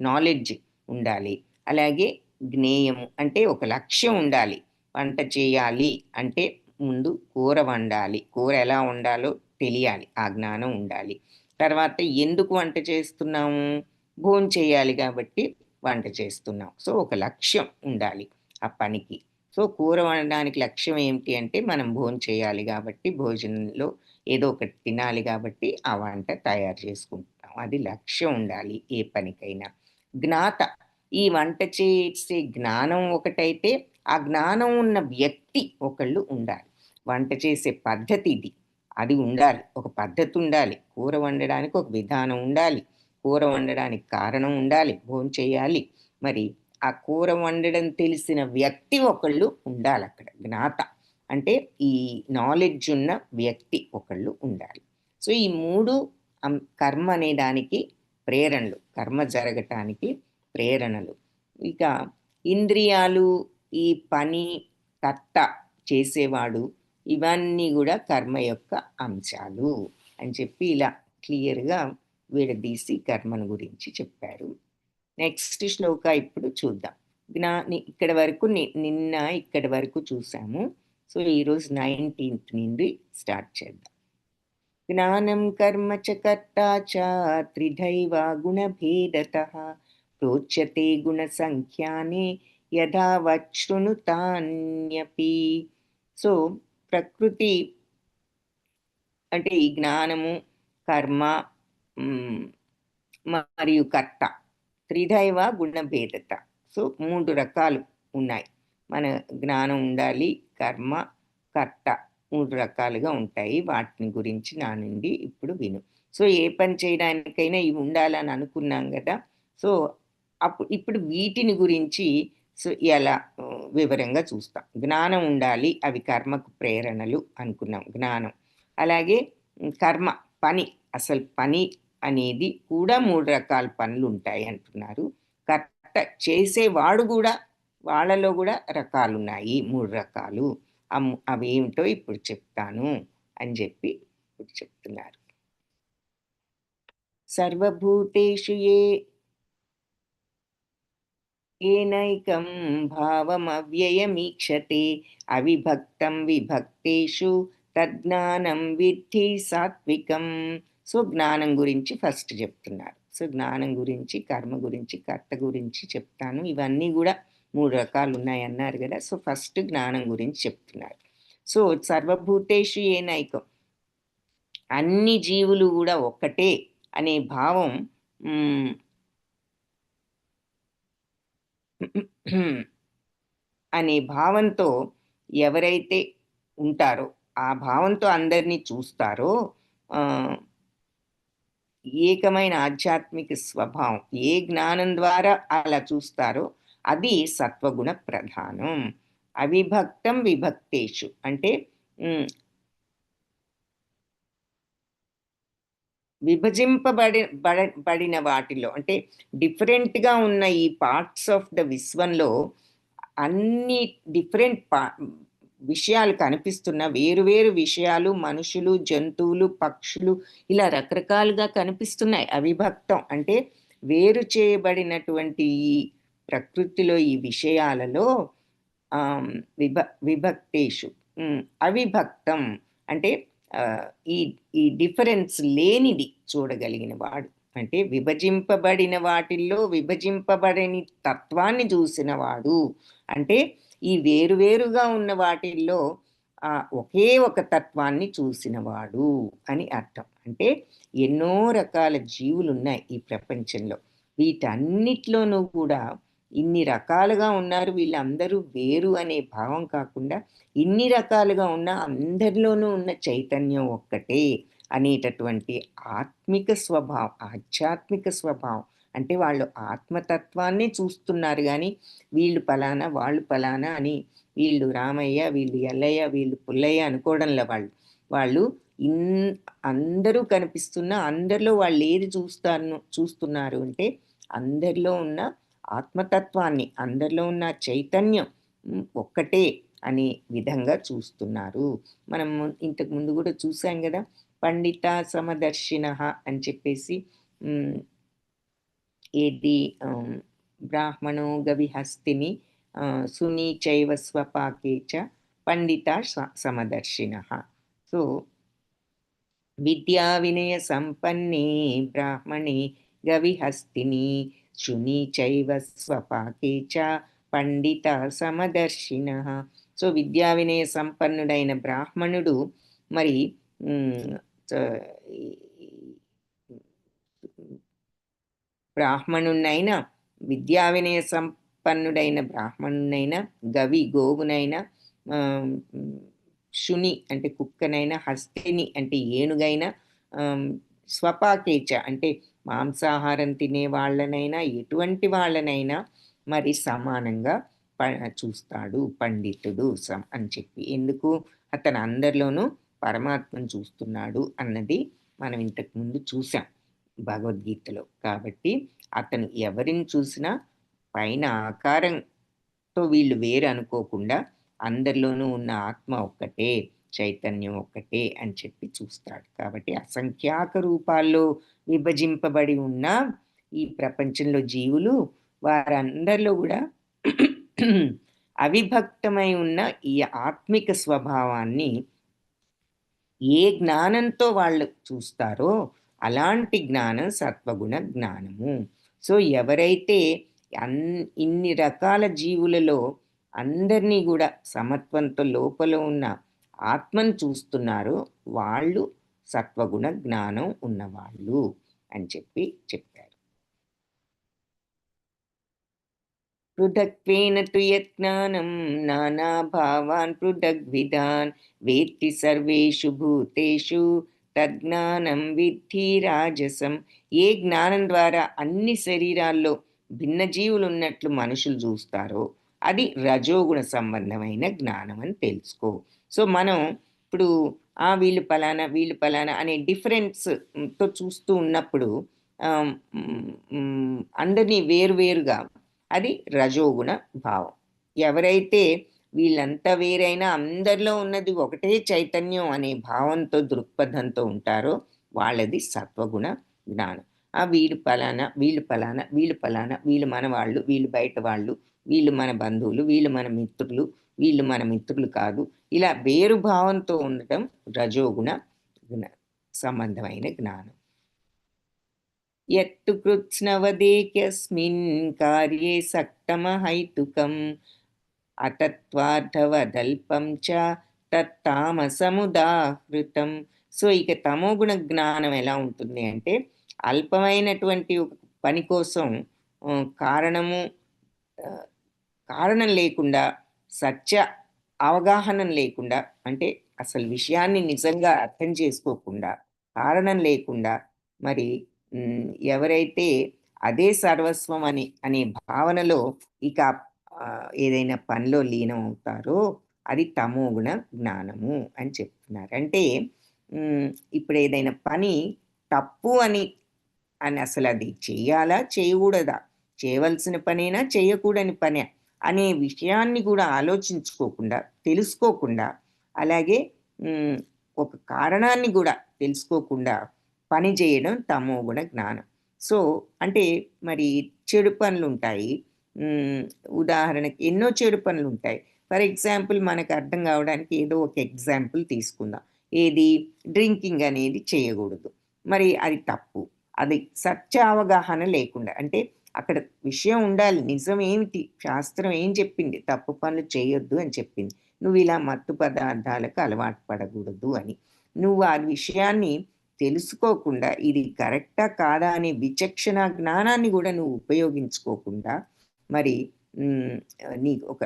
నాలెడ్జ్ ఉండాలి. అలాగే జ్ఞేయము అంటే ఒక లక్ష్యం ఉండాలి. వంట చేయాలి అంటే ముందు కూర వండాలి, కూర ఎలా వండాలో తెలియాలి, ఆ జ్ఞానం ఉండాలి. తర్వాత ఎందుకు వంట చేస్తున్నాము? భోజనం చేయాలి కాబట్టి వంట చేస్తున్నాం. సో ఒక లక్ష్యం ఉండాలి ఆ పనికి. సో కూర వండడానికి లక్ష్యం ఏమిటి అంటే మనం భోజనం చేయాలి కాబట్టి, భోజనంలో ఏదో ఒకటి తినాలి కాబట్టి ఆ వంట తయారు చేసుకుంటాం. అది లక్ష్యం ఉండాలి ఏ పనికైనా. జ్ఞాత, ఈ వంట చేసే జ్ఞానం ఒకటైతే ఆ జ్ఞానం ఉన్న వ్యక్తి ఒకళ్ళు ఉండాలి. వంట చేసే పద్ధతి ఇది, అది ఉండాలి, ఒక పద్ధతి ఉండాలి. కూర వండడానికి ఒక విధానం ఉండాలి, కూర వండడానికి కారణం ఉండాలి, భోజనం చేయాలి. మరి ఆ కూర వండడం తెలిసిన వ్యక్తి ఒకళ్ళు ఉండాలి అక్కడ. జ్ఞాత అంటే ఈ నాలెడ్జ్ ఉన్న వ్యక్తి ఒకళ్ళు ఉండాలి. సో ఈ 3 కర్మ అనే దానికి ప్రేరణలు, కర్మ జరగటానికి ప్రేరణలు. ఇక ఇంద్రియాలు, ఈ పని, కర్త, చేసేవాడు, ఇవన్నీ కూడా కర్మ యొక్క అంశాలు అని చెప్పి ఇలా క్లియర్గా విడదీసి కర్మను గురించి చెప్పారు. నెక్స్ట్ శ్లోక ఇప్పుడు చూద్దాం. ఇక్కడ వరకు నిన్న ఇక్కడ వరకు చూసాము. సో ఈరోజు 19th నుండి స్టార్ట్ చేద్దాం. జ్ఞానం కర్మ చ కర్తా చ త్రిధైవా గుణభేదతః ప్రోచ్యతే గుణసంఖ్యానే యథా వశృణుతాన్యపి. సో ప్రకృతి అంటే ఈ జ్ఞానము, కర్మ మరియు కర్త, త్రిదైవ గుణభేదత. సో 3 రకాలు ఉన్నాయి. మన జ్ఞానం ఉండాలి, కర్మ, కర్త 3 రకాలుగా ఉంటాయి. వాటిని గురించి నా నుండి ఇప్పుడు విను. సో ఏ పని చేయడానికైనా ఇవి ఉండాలని అనుకున్నాం కదా. సో ఇప్పుడు వీటిని గురించి సో ఎలా వివరంగా చూస్తాం. జ్ఞానం ఉండాలి, అవి కర్మకు ప్రేరణలు అనుకున్నాం. జ్ఞానం, అలాగే కర్మ పని, అసలు పని అనేది కూడా 3 రకాల పనులు ఉంటాయి అంటున్నారు. కర్త చేసేవాడు కూడా, వాళ్ళలో కూడా రకాలు ఉన్నాయి, 3 రకాలు. అవేమిటో ఇప్పుడు చెప్తాను అని చెప్పి ఇప్పుడు చెప్తున్నారు. సర్వభూతేషు ఏనైకం భావమవ్యయమీక్షతే అవిభక్తం విభక్తేషు తజ్ఞానం విద్ధి సాత్వికం. సో జ్ఞానం గురించి ఫస్ట్ చెప్తున్నారు. సో జ్ఞానం గురించి, కర్మ గురించి, కర్త గురించి చెప్తాను. ఇవన్నీ కూడా 3 రకాలు ఉన్నాయన్నారు కదా. సో ఫస్ట్ జ్ఞానం గురించి చెప్తున్నారు. సో సర్వభూతేషు ఏనైకం, అన్ని జీవులు కూడా ఒక్కటే అనే భావం అనే భావంతో ఎవరైతే ఉంటారో, ఆ భావంతో అందరినీ చూస్తారో, ఏకమైన ఆధ్యాత్మిక స్వభావం, ఏ జ్ఞానం ద్వారా అలా చూస్తారో అది సత్వగుణ ప్రధానం. అవిభక్తం విభక్తేషు అంటే విభజింపబడిన వాటిలో, అంటే డిఫరెంట్గా ఉన్న ఈ పార్ట్స్ ఆఫ్ ద విశ్వంలో అన్ని డిఫరెంట్ విషయాలు కనిపిస్తున్న, వేరువేరు విషయాలు, మనుషులు, జంతువులు, పక్షులు, ఇలా రకరకాలుగా కనిపిస్తున్నాయి. అవిభక్తం అంటే వేరు చేయబడినటువంటి ఈ ప్రకృతిలో, ఈ విషయాలలో విభక్తేషు. అవిభక్తం అంటే ఈ డిఫరెన్స్ లేనిది చూడగలిగిన వాడు, అంటే విభజింపబడిన వాటిల్లో విభజింపబడని తత్వాన్ని చూసిన వాడు. అంటే ఈ వేరువేరుగా ఉన్న వాటిల్లో ఒకే ఒక తత్వాన్ని చూసినవాడు అని అర్థం. అంటే ఎన్నో రకాల జీవులు ఉన్నాయి ఈ ప్రపంచంలో. వీటన్నిటిలోనూ కూడా ఇన్ని రకాలుగా ఉన్నారు, వీళ్ళందరూ వేరు అనే భావం కాకుండా ఇన్ని రకాలుగా ఉన్న అందరిలోనూ ఉన్న చైతన్యం ఒక్కటే అనేటటువంటి ఆత్మిక స్వభావం, ఆధ్యాత్మిక స్వభావం. అంటే వాళ్ళు ఆత్మతత్వాన్ని చూస్తున్నారు, కానీ వీళ్ళు పలానా, వాళ్ళు పలానా అని, వీళ్ళు రామయ్య, వీళ్ళు ఎల్లయ్య, వీళ్ళు పుల్లయ్య అనుకోవడంలో వాళ్ళు అందరూ కనిపిస్తున్న, అందరిలో వాళ్ళు ఏది చూస్తున్నారు అంటే అందరిలో ఉన్న ఆత్మతత్వాన్ని, అందరిలో ఉన్న చైతన్యం ఒక్కటే అనే విధంగా చూస్తున్నారు. మనం ఇంతకు ముందు కూడా చూసాం కదా, పండిత సమదర్శిన అని చెప్పేసి. ఏది బ్రాహ్మణో గవిహస్తిని సునీచైవ స్వపాకే చ పండిత సమదర్శిన. సో విద్యా వినయ సంపన్నే బ్రాహ్మణే గవిహస్తిని శునీచైవ స్వపాకే చ పండిత సమదర్శిన. సో విద్యా వినయ సంపన్నుడైన బ్రాహ్మణుడు, మరి బ్రాహ్మణునైనా, విద్యా వినయ సంపన్నుడైన బ్రాహ్మణునైనా, గోవునైనా, శుని అంటే కుక్కనైనా, హస్తిని అంటే ఏనుగైనా, స్వపాకేచ అంటే మాంసాహారం తినే వాళ్ళనైనా, ఎటువంటి వాళ్ళనైనా మరి సమానంగా చూస్తాడు పండితుడు అని చెప్పి. ఎందుకు? అతను అందరిలోనూ పరమాత్మను చూస్తున్నాడు అన్నది మనం ఇంతకు ముందు చూసాం భగవద్గీతలో. కాబట్టి అతను ఎవరిని చూసినా పైన ఆకారంతో వీళ్ళు వేరు అనుకోకుండా అందరిలోనూ ఉన్న ఆత్మ ఒక్కటే, చైతన్యం ఒక్కటే అని చెప్పి చూస్తాడు. కాబట్టి అసంఖ్యాక రూపాల్లో విభజింపబడి ఉన్న ఈ ప్రపంచంలో జీవులు, వారందరిలో కూడా అవిభక్తమై ఉన్న ఈ ఆత్మిక స్వభావాన్ని ఏ జ్ఞానంతో వాళ్ళు చూస్తారో అలాంటి జ్ఞానం సత్వగుణ జ్ఞానము. సో ఎవరైతే ఇన్ని రకాల జీవులలో అందరినీ కూడా సమత్వంతో లోపల ఉన్న ఆత్మను చూస్తున్నారో వాళ్ళు సత్వగుణ జ్ఞానం ఉన్నవాళ్ళు అని చెప్పారు. పృథక్వేన తు యజ్ఞానం నానాభావాన్ పృథగ్విధాన్ వేత్తి సర్వేషు భూతేషు తజ్ఞానం విద్ధి రాజసం. ఏ జ్ఞానం ద్వారా అన్ని శరీరాల్లో భిన్న జీవులు ఉన్నట్లు మనుషులు చూస్తారో అది రజోగుణ సంబంధమైన జ్ఞానం అని తెలుసుకో. సో మనం ఇప్పుడు వీళ్ళు పలానా అనే డిఫరెన్స్తో చూస్తూ ఉన్నప్పుడు అందరినీ వేరువేరుగా అది రజోగుణ భావం. ఎవరైతే వీళ్ళంతా వేరైనా అందరిలో ఉన్నది ఒకటే చైతన్యం అనే భావంతో దృక్పథంతో ఉంటారో వాళ్ళది సత్వగుణ జ్ఞానం. వీళ్ళు పలానా వీళ్ళు మన వాళ్ళు, వీళ్ళు బయట వాళ్ళు, వీళ్ళు మన బంధువులు, వీళ్ళు మన మిత్రులు, వీళ్ళు మన మిత్రులు కాదు, ఇలా వేరు భావంతో ఉండటం రజోగుణ సంబంధమైన జ్ఞానం. యత్తు కృత్స్నవదేక్యస్మిన్ కార్యే సక్తమహైతుకం అతత్వార్థవదల్పం చ తత్తామసముదాహృతం. సో ఇక తమోగుణ జ్ఞానం ఎలా ఉంటుంది అంటే అల్పమైనటువంటి ఒక పని కోసం కారణం లేకుండా, సత్య అవగాహన లేకుండా, అంటే అసలు విషయాన్ని నిజంగా అర్థం చేసుకోకుండా, కారణం లేకుండా మరి ఎవరైతే అదే సర్వస్వం అనే భావనలో ఇక ఏదైనా పనిలో లీనం అవుతారో అది తమోగుణ జ్ఞానము అని చెప్తున్నారు. అంటే ఇప్పుడు ఏదైనా పని తప్పు అని అసలు అది చేయాలా చేయకూడదా, చేయవలసిన పనేనా చేయకూడని పనే అనే విషయాన్ని కూడా ఆలోచించుకోకుండా, తెలుసుకోకుండా, అలాగే ఒక కారణాన్ని కూడా తెలుసుకోకుండా పని చేయడం తమోగుణ జ్ఞానం. సో అంటే మరి చెడు పనులు ఉంటాయి, ఉదాహరణకి ఎన్నో చెడు పనులు ఉంటాయి. ఫర్ ఎగ్జాంపుల్ మనకు అర్థం కావడానికి ఏదో ఒక ఎగ్జాంపుల్ తీసుకుందాం. ఏది, డ్రింకింగ్ అనేది చేయకూడదు, మరి అది తప్పు. అది సత్య అవగాహన లేకుండా, అంటే అక్కడ విషయం ఉండాలి, నిజం ఏమిటి, శాస్త్రం ఏం చెప్పింది, తప్పు పనులు చేయొద్దు అని చెప్పింది, నువ్వు ఇలా మత్తు పదార్థాలకు అలవాటు పడకూడదు అని. నువ్వు ఆ విషయాన్ని తెలుసుకోకుండా ఇది కరెక్టా కాదా అనే విచక్షణ జ్ఞానాన్ని కూడా నువ్వు ఉపయోగించుకోకుండా, మరి నీకు ఒక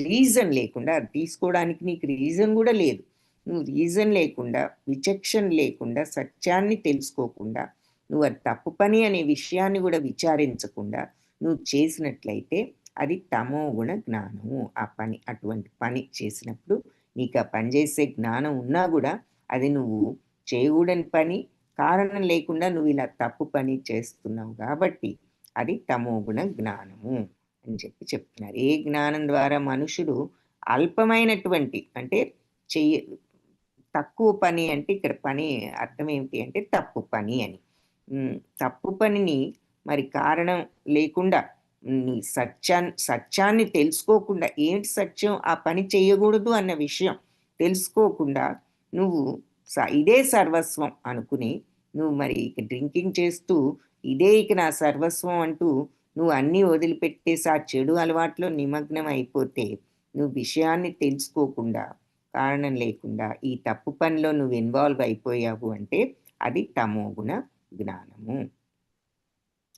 రీజన్ లేకుండా, తీసుకోవడానికి నీకు రీజన్ కూడా లేదు, నువ్వు రీజన్ లేకుండా, విచక్షణ లేకుండా, సత్యాన్ని తెలుసుకోకుండా, నువ్వు అది తప్పు పని అనే విషయాన్ని కూడా విచారించకుండా నువ్వు చేసినట్లయితే అది తమోగుణ జ్ఞానము. ఆ పని, అటువంటి పని చేసినప్పుడు నీకు ఆ పని చేసే జ్ఞానం ఉన్నా కూడా అది నువ్వు చేయకూడని పని, కారణం లేకుండా నువ్వు ఇలా తప్పు పని చేస్తున్నావు కాబట్టి అది తమోగుణ జ్ఞానము అని చెప్తున్నారు. ఏ జ్ఞానం ద్వారా మనుషుడు అల్పమైనటువంటి, అంటే తక్కువ పని, అంటే ఇక్కడ పని అర్థం ఏమిటి అంటే తప్పు పని అని. తప్పు పనిని మరి కారణం లేకుండా, సత్యాన్ని తెలుసుకోకుండా, ఏంటి సత్యం, ఆ పని చేయకూడదు అన్న విషయం తెలుసుకోకుండా నువ్వు ఇదే సర్వస్వం అనుకుని నువ్వు మరి డ్రింకింగ్ చేస్తూ ఇదే ఇక నా సర్వస్వం అంటూ నువ్వు అన్నీ వదిలిపెట్టేసి ఆ చెడు అలవాట్లో నిమగ్నం అయిపోతే, నువ్వు విషయాన్ని తెలుసుకోకుండా, కారణం లేకుండా ఈ తప్పు పనిలో నువ్వు ఇన్వాల్వ్ అయిపోయావు అంటే అది తమోగుణ జ్ఞానము.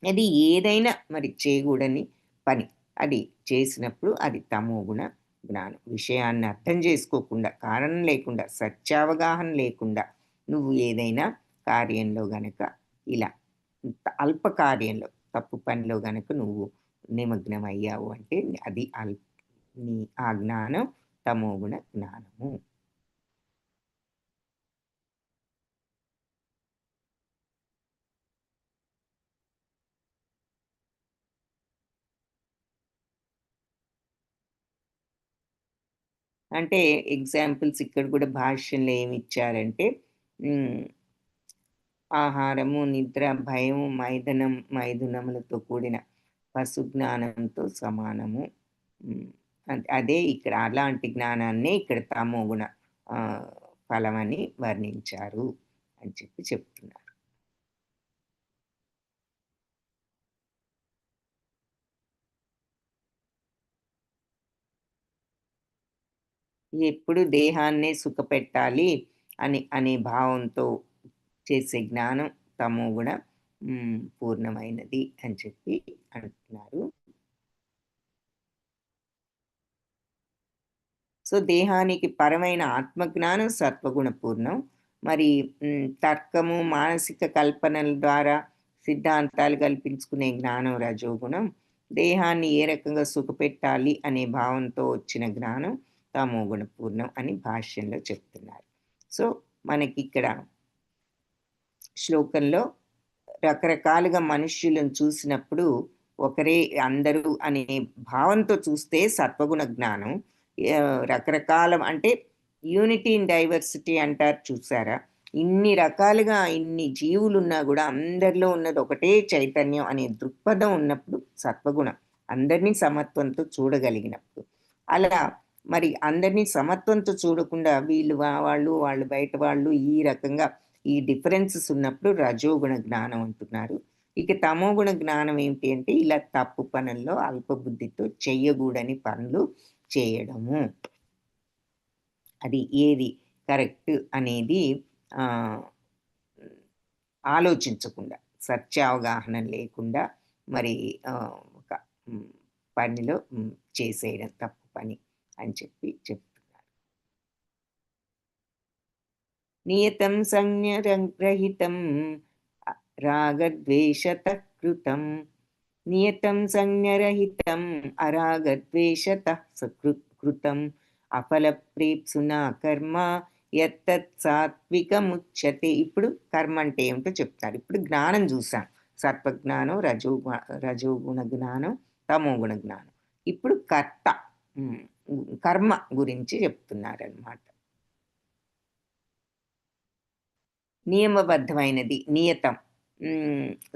అది ఏదైనా మరి చేయకూడని పని అది చేసినప్పుడు అది తమోగుణ జ్ఞానం. విషయాన్ని అర్థం చేసుకోకుండా, కారణం లేకుండా, సత్యావగాహన లేకుండా నువ్వు ఏదైనా కార్యంలో గనక ఇలా అల్ప కార్యంలో, తప్పు పనిలో గనక నువ్వు నిమగ్నం అయ్యావు అంటే అది ఆ జ్ఞానం తమోగుణ జ్ఞానము. అంటే ఎగ్జాంపుల్స్ ఇక్కడ కూడా భాష్యంలో ఏమి ఇచ్చారంటే ఆహారము, నిద్ర, భయము, మైథునములతో కూడిన పశు జ్ఞానంతో సమానము. అదే ఇక్కడ అలాంటి జ్ఞానాన్నే ఇక్కడ తమోగుణ ఫలమని వర్ణించారు అని చెప్పి చెప్తున్నారు. ఎప్పుడు దేహాన్నే సుఖపెట్టాలి అనే భావంతో చేసే జ్ఞానం తమో గుణ పూర్ణమైనది అని చెప్పి అంటున్నారు. సో దేహానికి పరమైన ఆత్మజ్ఞానం సత్వగుణ పూర్ణం. మరి తర్కము, మానసిక కల్పనల ద్వారా సిద్ధాంతాలు కల్పించుకునే జ్ఞానం రజోగుణం. దేహాన్ని ఏ రకంగా సుఖపెట్టాలి అనే భావంతో వచ్చిన జ్ఞానం తమోగుణ పూర్ణం అని భాష్యంలో చెప్తున్నారు. సో మనకి ఇక్కడ శ్లోకంలో రకరకాలుగా మనుష్యులను చూసినప్పుడు ఒకరే అందరూ అనే భావంతో చూస్తే సత్వగుణ జ్ఞానం. రకరకాల అంటే యూనిటీ ఇన్ డైవర్సిటీ అంటారు చూసారా, ఇన్ని రకాలుగా ఇన్ని జీవులు ఉన్నా కూడా అందరిలో ఉన్నది ఒకటే చైతన్యం అనే దృక్పథం ఉన్నప్పుడు సత్వగుణం. అందరినీ సమత్వంతో చూడగలిగినప్పుడు. అలా మరి అందరినీ సమత్వంతో చూడకుండా వీళ్ళు వాళ్ళు బయట వాళ్ళు ఈ రకంగా ఈ డిఫరెన్సెస్ ఉన్నప్పుడు రజోగుణ జ్ఞానం అంటున్నారు. ఇక తమోగుణ జ్ఞానం ఏమిటి అంటే ఇలా తప్పు పనుల్లో అల్పబుద్ధితో చెయ్యకూడని పనులు చేయడము. అది ఏది కరెక్ట్ అనేది ఆలోచించకుండా, సత్యావగాహన లేకుండా మరి ఒక పనిలో చేసేయడం తప్పు పని అని చెప్పి చెప్తున్నారు. నియతం సంజ్ఞరహితం రాగద్వేషత కృతం. నియతం సంజ్ఞరహితం అరాగద్వేషత కృతం అఫలప్రేప్సునా కర్మ యత్తత్ సాత్వికముచ్యతే. ఇప్పుడు కర్మ అంటే ఏమిటో చెప్తారు. ఇప్పుడు జ్ఞానం చూసాం, సత్వజ్ఞానం, రజోగుణ జ్ఞానం, తమోగుణ జ్ఞానం. ఇప్పుడు కర్మ గురించి చెప్తున్నారన్నమాట. నియమబద్ధమైనది, నియతం,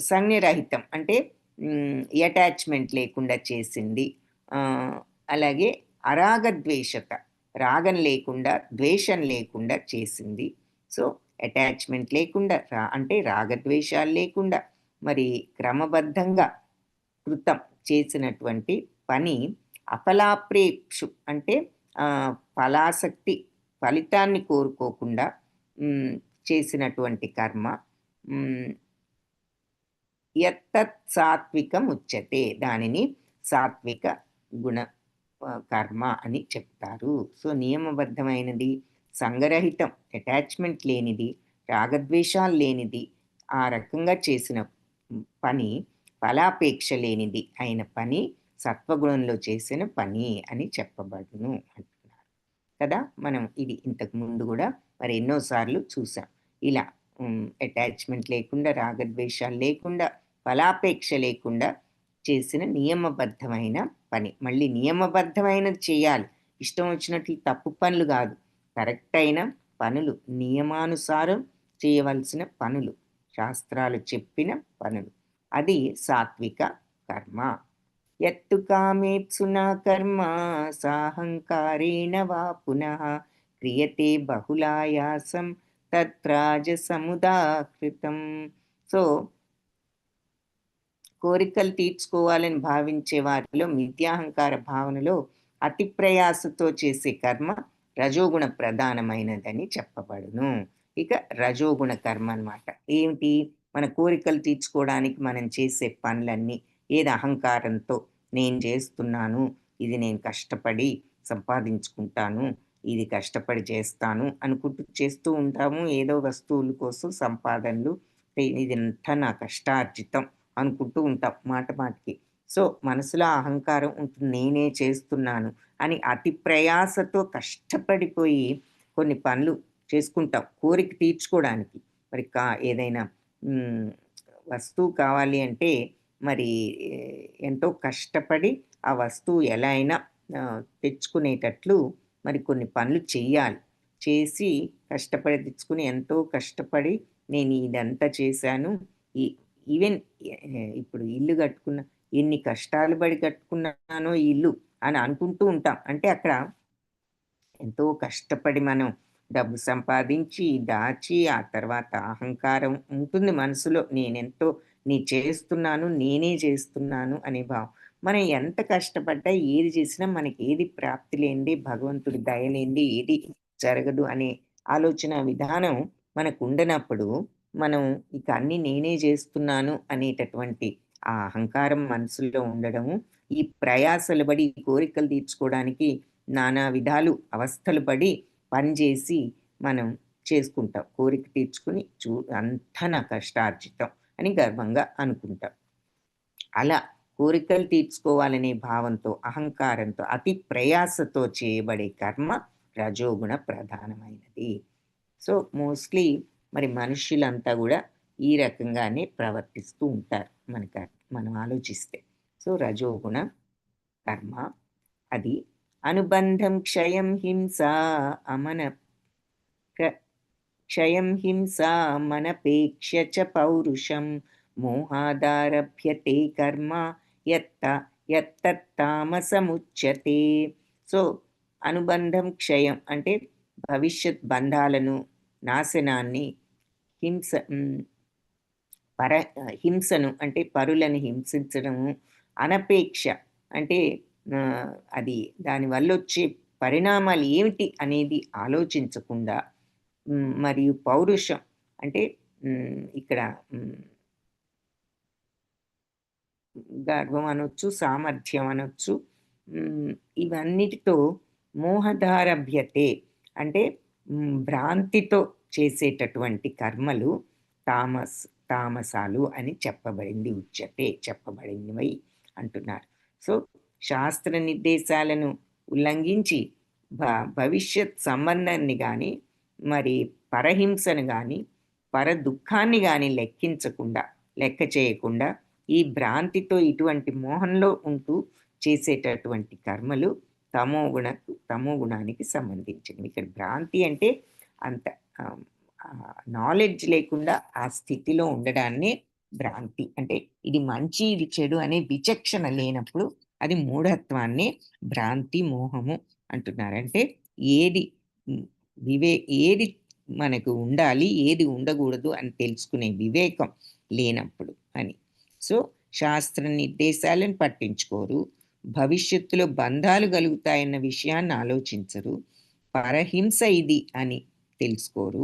సంజ్ఞరహితం అంటే అటాచ్మెంట్ లేకుండా చేసింది. అలాగే అరాగద్వేషత, రాగం లేకుండా ద్వేషం లేకుండా చేసింది. సో అటాచ్మెంట్ లేకుండా అంటే రాగద్వేషాలు లేకుండా మరి క్రమబద్ధంగా కృతం చేసినటువంటి పని. అఫలాప్రేక్షు అంటే ఫలాసక్తి, ఫలితాన్ని కోరుకోకుండా చేసినటువంటి కర్మ. యత్తత్ సాత్వికం ఉచ్యతే, దానిని సాత్విక గుణ కర్మ అని చెప్తారు. సో నియమబద్ధమైనది, సంగరహితం, అటాచ్మెంట్ లేనిది, రాగద్వేషాలు లేనిది, ఆ రకంగా చేసిన పని, ఫలాపేక్ష లేనిది అయిన పని సత్వగుణంలో చేసిన పని అని చెప్పబడును అంటున్నారు కదా. మనం ఇది ఇంతకు ముందు కూడా మరి ఎన్నోసార్లు చూసాం. ఇలా అటాచ్మెంట్ లేకుండా, రాగద్వేషాలు లేకుండా, ఫలాపేక్ష లేకుండా చేసిన నియమబద్ధమైన పని. మళ్ళీ నియమబద్ధమైనది చేయాలి, ఇష్టం వచ్చినట్లు తప్పు పనులు కాదు, కరెక్ట్ అయిన పనులు, నియమానుసారం చేయవలసిన పనులు, శాస్త్రాలు చెప్పిన పనులు. అది సాత్విక కర్మ. యత్తు కామేత్సునా కర్మ సాహంకారేణ వా పునః క్రియతే బహుళాయాసం తత్రాజసముదాహృతం. సో కోరికలు తీర్చుకోవాలని భావించే వారిలో మిథ్యాహంకార భావనలో అతి ప్రయాసతో చేసే కర్మ రజోగుణ ప్రధానమైనదని చెప్పబడును. ఇక రజోగుణ కర్మ అన్నమాట. ఏమిటి? మన కోరికలు తీర్చుకోవడానికి మనం చేసే పనులన్నీ ఏది అహంకారంతో నేను చేస్తున్నాను, ఇది నేను కష్టపడి సంపాదించుకుంటాను, ఇది కష్టపడి చేస్తాను అనుకుంటూ చేస్తూ ఉంటాము. ఏదో వస్తువుల కోసం సంపాదనలు, ఇదంతా నా కష్టార్జితం అనుకుంటూ ఉంటాం మాటికి. సో మనసులో అహంకారం ఉంటుంది, నేనే చేస్తున్నాను అని అతి ప్రయాసతో కష్టపడిపోయి కొన్ని పనులు చేసుకుంటాం కోరిక తీర్చుకోవడానికి. మరి ఏదైనా వస్తువు కావాలి అంటే మరి ఎంతో కష్టపడి ఆ వస్తువు ఎలా అయినా తెచ్చుకునేటట్లు మరి కొన్ని పనులు చెయ్యాలి. చేసి కష్టపడి తెచ్చుకుని ఎంతో కష్టపడి నేను ఇదంతా చేశాను, ఈవెన్ ఇప్పుడు ఇల్లు కట్టుకున్న ఎన్ని కష్టాలు పడి కట్టుకున్నానో ఈ ఇల్లు అని అనుకుంటూ ఉంటాం. అంటే అక్కడ ఎంతో కష్టపడి మనం డబ్బు సంపాదించి దాచి ఆ తర్వాత అహంకారం ఉంటుంది మనసులో, నేనెంతో చేస్తున్నాను, నేనే చేస్తున్నాను అనే భావం. మనం ఎంత కష్టపడ్డా ఏది చేసినా మనకి ఏది ప్రాప్తి లేనిదే, భగవంతుడి దయ లేనిదే ఏది జరగదు అనే ఆలోచన విధానం మనకు ఉండనప్పుడు మనం ఇక అన్ని నేనే చేస్తున్నాను అనేటటువంటి ఆ అహంకారం మనసులో ఉండడము, ఈ ప్రయాసలు పడి ఈ కోరికలు తీర్చుకోవడానికి నానా విధాలు అవస్థలు పడి పనిచేసి మనం చేసుకుంటాం. కోరిక తీర్చుకుని అంతా నా కష్టార్జితం అని గర్వంగా అనుకుంటాం. అలా కోరికలు తీర్చుకోవాలనే భావంతో, అహంకారంతో, అతి ప్రయాసతో చేయబడే కర్మ రజోగుణ ప్రధానమైనది. సో, మోస్ట్‌లీ మరి మనుష్యులంతా గూడా ఈ రకంగానే ప్రవర్తిస్తూ ఉంటారు మనం ఆలోచిస్తే. సో, రజోగుణ కర్మ అది అనుబంధం క్షయం హింస అమన క్షయం హింసా మనపేక్ష్య చ పౌరుషం మోహాదారభ్యతే కర్మ యత్తామసముచ్యతే. సో అనుబంధం క్షయం అంటే భవిష్యత్ బంధాలను, నాశనాన్ని, హింస హింసను అంటే పరులను హింసించడము, అనపేక్ష అంటే అది దానివల్ల వచ్చే పరిణామాలు ఏమిటి అనేది ఆలోచించకుండా, మరియు పౌరుషం అంటే ఇక్కడ గర్వం అనొచ్చు, సామర్థ్యం అనొచ్చు, ఇవన్నిటితో మోహదారభ్యతే అంటే భ్రాంతితో చేసేటటువంటి కర్మలు తామసాలు అని చెప్పబడింది, చెప్పబడినవి అంటున్నారు. సో శాస్త్ర నిర్దేశాలను ఉల్లంఘించి భవిష్యత్ సంబంధాన్ని కానీ, మరి పరహింసను కానీ, పర దుఃఖాన్ని కానీ లెక్క చేయకుండా ఈ భ్రాంతితో ఇటువంటి మోహంలో ఉంటూ చేసేటటువంటి కర్మలు తమో గుణానికి సంబంధించినవి. ఇక్కడ భ్రాంతి అంటే అంత నాలెడ్జ్ లేకుండా ఆ స్థితిలో ఉండడాన్ని భ్రాంతి అంటే. ఇది మంచి ఇది చెడు అనే విచక్షణ లేనప్పుడు అది మూఢత్వాన్ని భ్రాంతి, మోహము అంటున్నారు. అంటే ఏది ఏది మనకు ఉండాలి, ఏది ఉండకూడదు అని తెలుసుకునే వివేకం లేనప్పుడు అని. సో శాస్త్ర నిర్దేశాలను పట్టించుకోరు, భవిష్యత్తులో బంధాలు కలుగుతాయన్న విషయాన్ని ఆలోచించరు, పరహింస ఇది అని తెలుసుకోరు,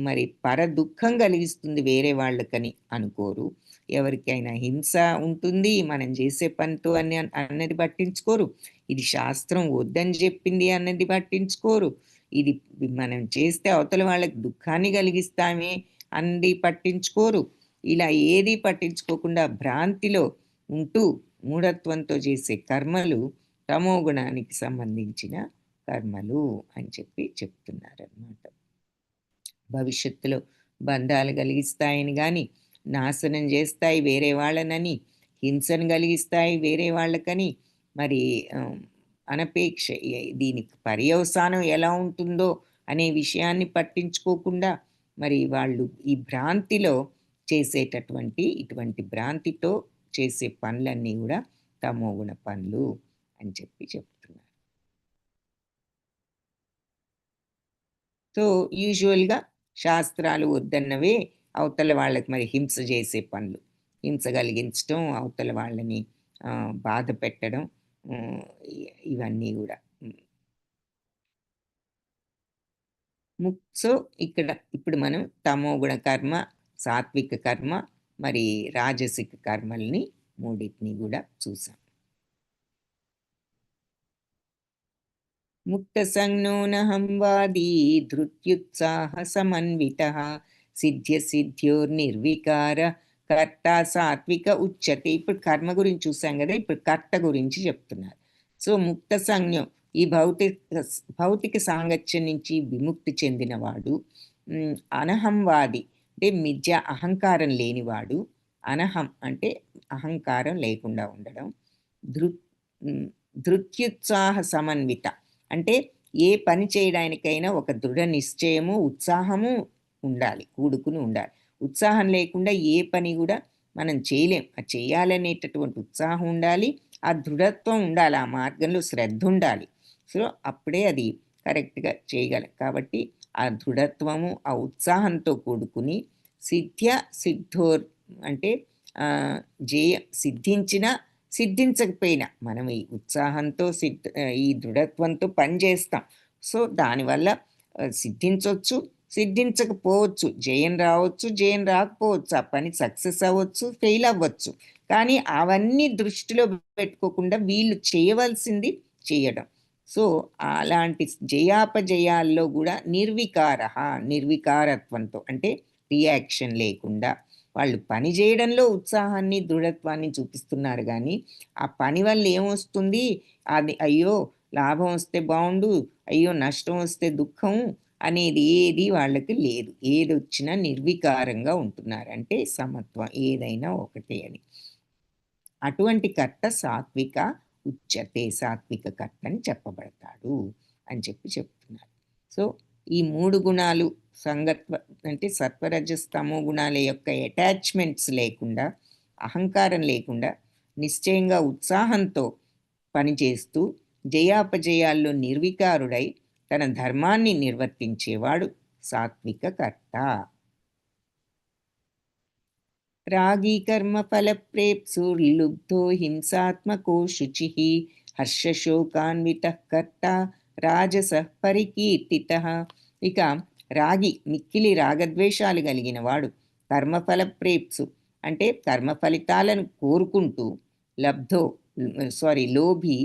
మరి పర దుఃఖం కలిగిస్తుంది వేరే వాళ్ళకని అనుకోరు, ఎవరికైనా హింస ఉంటుంది మనం చేసే పనితో అన్నది పట్టించుకోరు, ఇది శాస్త్రం వద్దని చెప్పింది అన్నది పట్టించుకోరు, ఇది మనం చేస్తే అవతల వాళ్ళకి దుఃఖాన్ని కలిగిస్తామే అన్నది పట్టించుకోరు. ఇలా ఏది పట్టించుకోకుండా భ్రాంతిలో ఉంటూ మూఢత్వంతో చేసే కర్మలు తమో గుణానికి సంబంధించిన కర్మలు అని చెప్తున్నారన్నమాట. భవిష్యత్తులో బంధాలు కలిగిస్తాయని కానీ, నాశనం చేస్తాయి వేరే వాళ్ళనని, హింసను కలిగిస్తాయి వేరే వాళ్ళకని, మరి అనపేక్ష దీనికి పర్యవసానం ఎలా ఉంటుందో అనే విషయాన్ని పట్టించుకోకుండా మరి వాళ్ళు ఈ భ్రాంతిలో చేసేటటువంటి ఇటువంటి భ్రాంతితో చేసే పనులన్నీ కూడా తమోగుణ పనులు అని చెప్తున్నారు. సో యూజువల్గా శాస్త్రాలు వద్దన్నవే అవతల వాళ్ళకి మరి హింస చేసే పనులు, హింస కలిగించడం, అవతల వాళ్ళని బాధ పెట్టడం, ఇవన్నీ కూడా. సో ఇప్పుడు మనం తమోగుణ కర్మ, సాత్విక కర్మ, మరి రాజసిక కర్మల్ని మూడింటిని కూడా చూసాం. ముక్త సంజ్ఞోనహంవాదీ ధృత్యుత్సాహ సమన్విత సిద్ధ్యోర్నిర్వికార కర్త సాత్విక ఉచ్యతే. ఇప్పుడు కర్మ గురించి చూసాం కదా, ఇప్పుడు కర్త గురించి చెప్తున్నారు. సో ముక్త సంజ్ఞం ఈ భౌతిక సాంగత్యం నుంచి విముక్తి చెందినవాడు, అనహంవాది అంటే మిథ్య అహంకారం లేనివాడు, అనహం అంటే అహంకారం లేకుండా ఉండడం, ధృత్యుత్సాహ సమన్విత అంటే ఏ పని చేయడానికైనా ఒక దృఢ నిశ్చయము, ఉత్సాహము ఉండాలి, కూడుకుని ఉండాలి. ఉత్సాహం లేకుండా ఏ పని కూడా మనం చేయలేం. అది చేయాలనేటటువంటి ఉత్సాహం ఉండాలి, ఆ దృఢత్వం ఉండాలి, ఆ మార్గంలో శ్రద్ధ ఉండాలి. సో అప్పుడే అది కరెక్ట్గా చేయగలం. కాబట్టి ఆ దృఢత్వము, ఆ ఉత్సాహంతో కూడుకుని సిద్ధోర్ అంటే జయ సిద్ధించినా సిద్ధించకపోయినా మనం ఈ ఉత్సాహంతో ఈ దృఢత్వంతో పనిచేస్తాం. సో దానివల్ల సిద్ధించవచ్చు, సిద్ధించకపోవచ్చు, జయం రావచ్చు, జయం రాకపోవచ్చు, ఆ పని సక్సెస్ అవ్వచ్చు, ఫెయిల్ అవ్వచ్చు. కానీ అవన్నీ దృష్టిలో పెట్టుకోకుండా వీళ్ళు చేయవలసింది చేయడం. సో అలాంటి జయాపజయాల్లో కూడా నిర్వికారత్వంతో అంటే రియాక్షన్ లేకుండా వాళ్ళు పని చేయడంలో ఉత్సాహాన్ని దృఢత్వాన్ని చూపిస్తున్నారు. కానీ ఆ పని వల్ల ఏమొస్తుంది, అది అయ్యో లాభం వస్తే బాగుండు, అయ్యో నష్టం వస్తే దుఃఖం అనేది ఏది వాళ్ళకి లేదు. ఏది వచ్చినా నిర్వికారంగా ఉంటున్నారు, అంటే సమత్వం, ఏదైనా ఒకటే అని. అటువంటి కర్త సాత్విక ఉచ్యతే, సాత్విక కర్త అని చెప్పబడతాడు అని చెప్తున్నారు. సో ఈ 3 గుణాలు సంగత్వ అంటే సత్వరజస్తమో గుణాల యొక్క అటాచ్మెంట్స్ లేకుండా, అహంకారం లేకుండా నిశ్చయంగా ఉత్సాహంతో పనిచేస్తూ జయాపజయాల్లో నిర్వికారుడై తన ధర్మాన్ని నిర్వర్తించేవాడు సాత్విక కర్త. రాగీ కర్మ ఫలప్రేప్సుర్లుబ్ధో హింసాత్మకో శుచి హర్షశోకాన్విత కర్త రాజస పరికీర్తిత. ఇక రాగి మిక్కిలి రాగద్వేషాలు కలిగిన వాడు, కర్మఫల ప్రేప్సు అంటే కర్మ ఫలితాలను కోరుకుంటూ, లోభి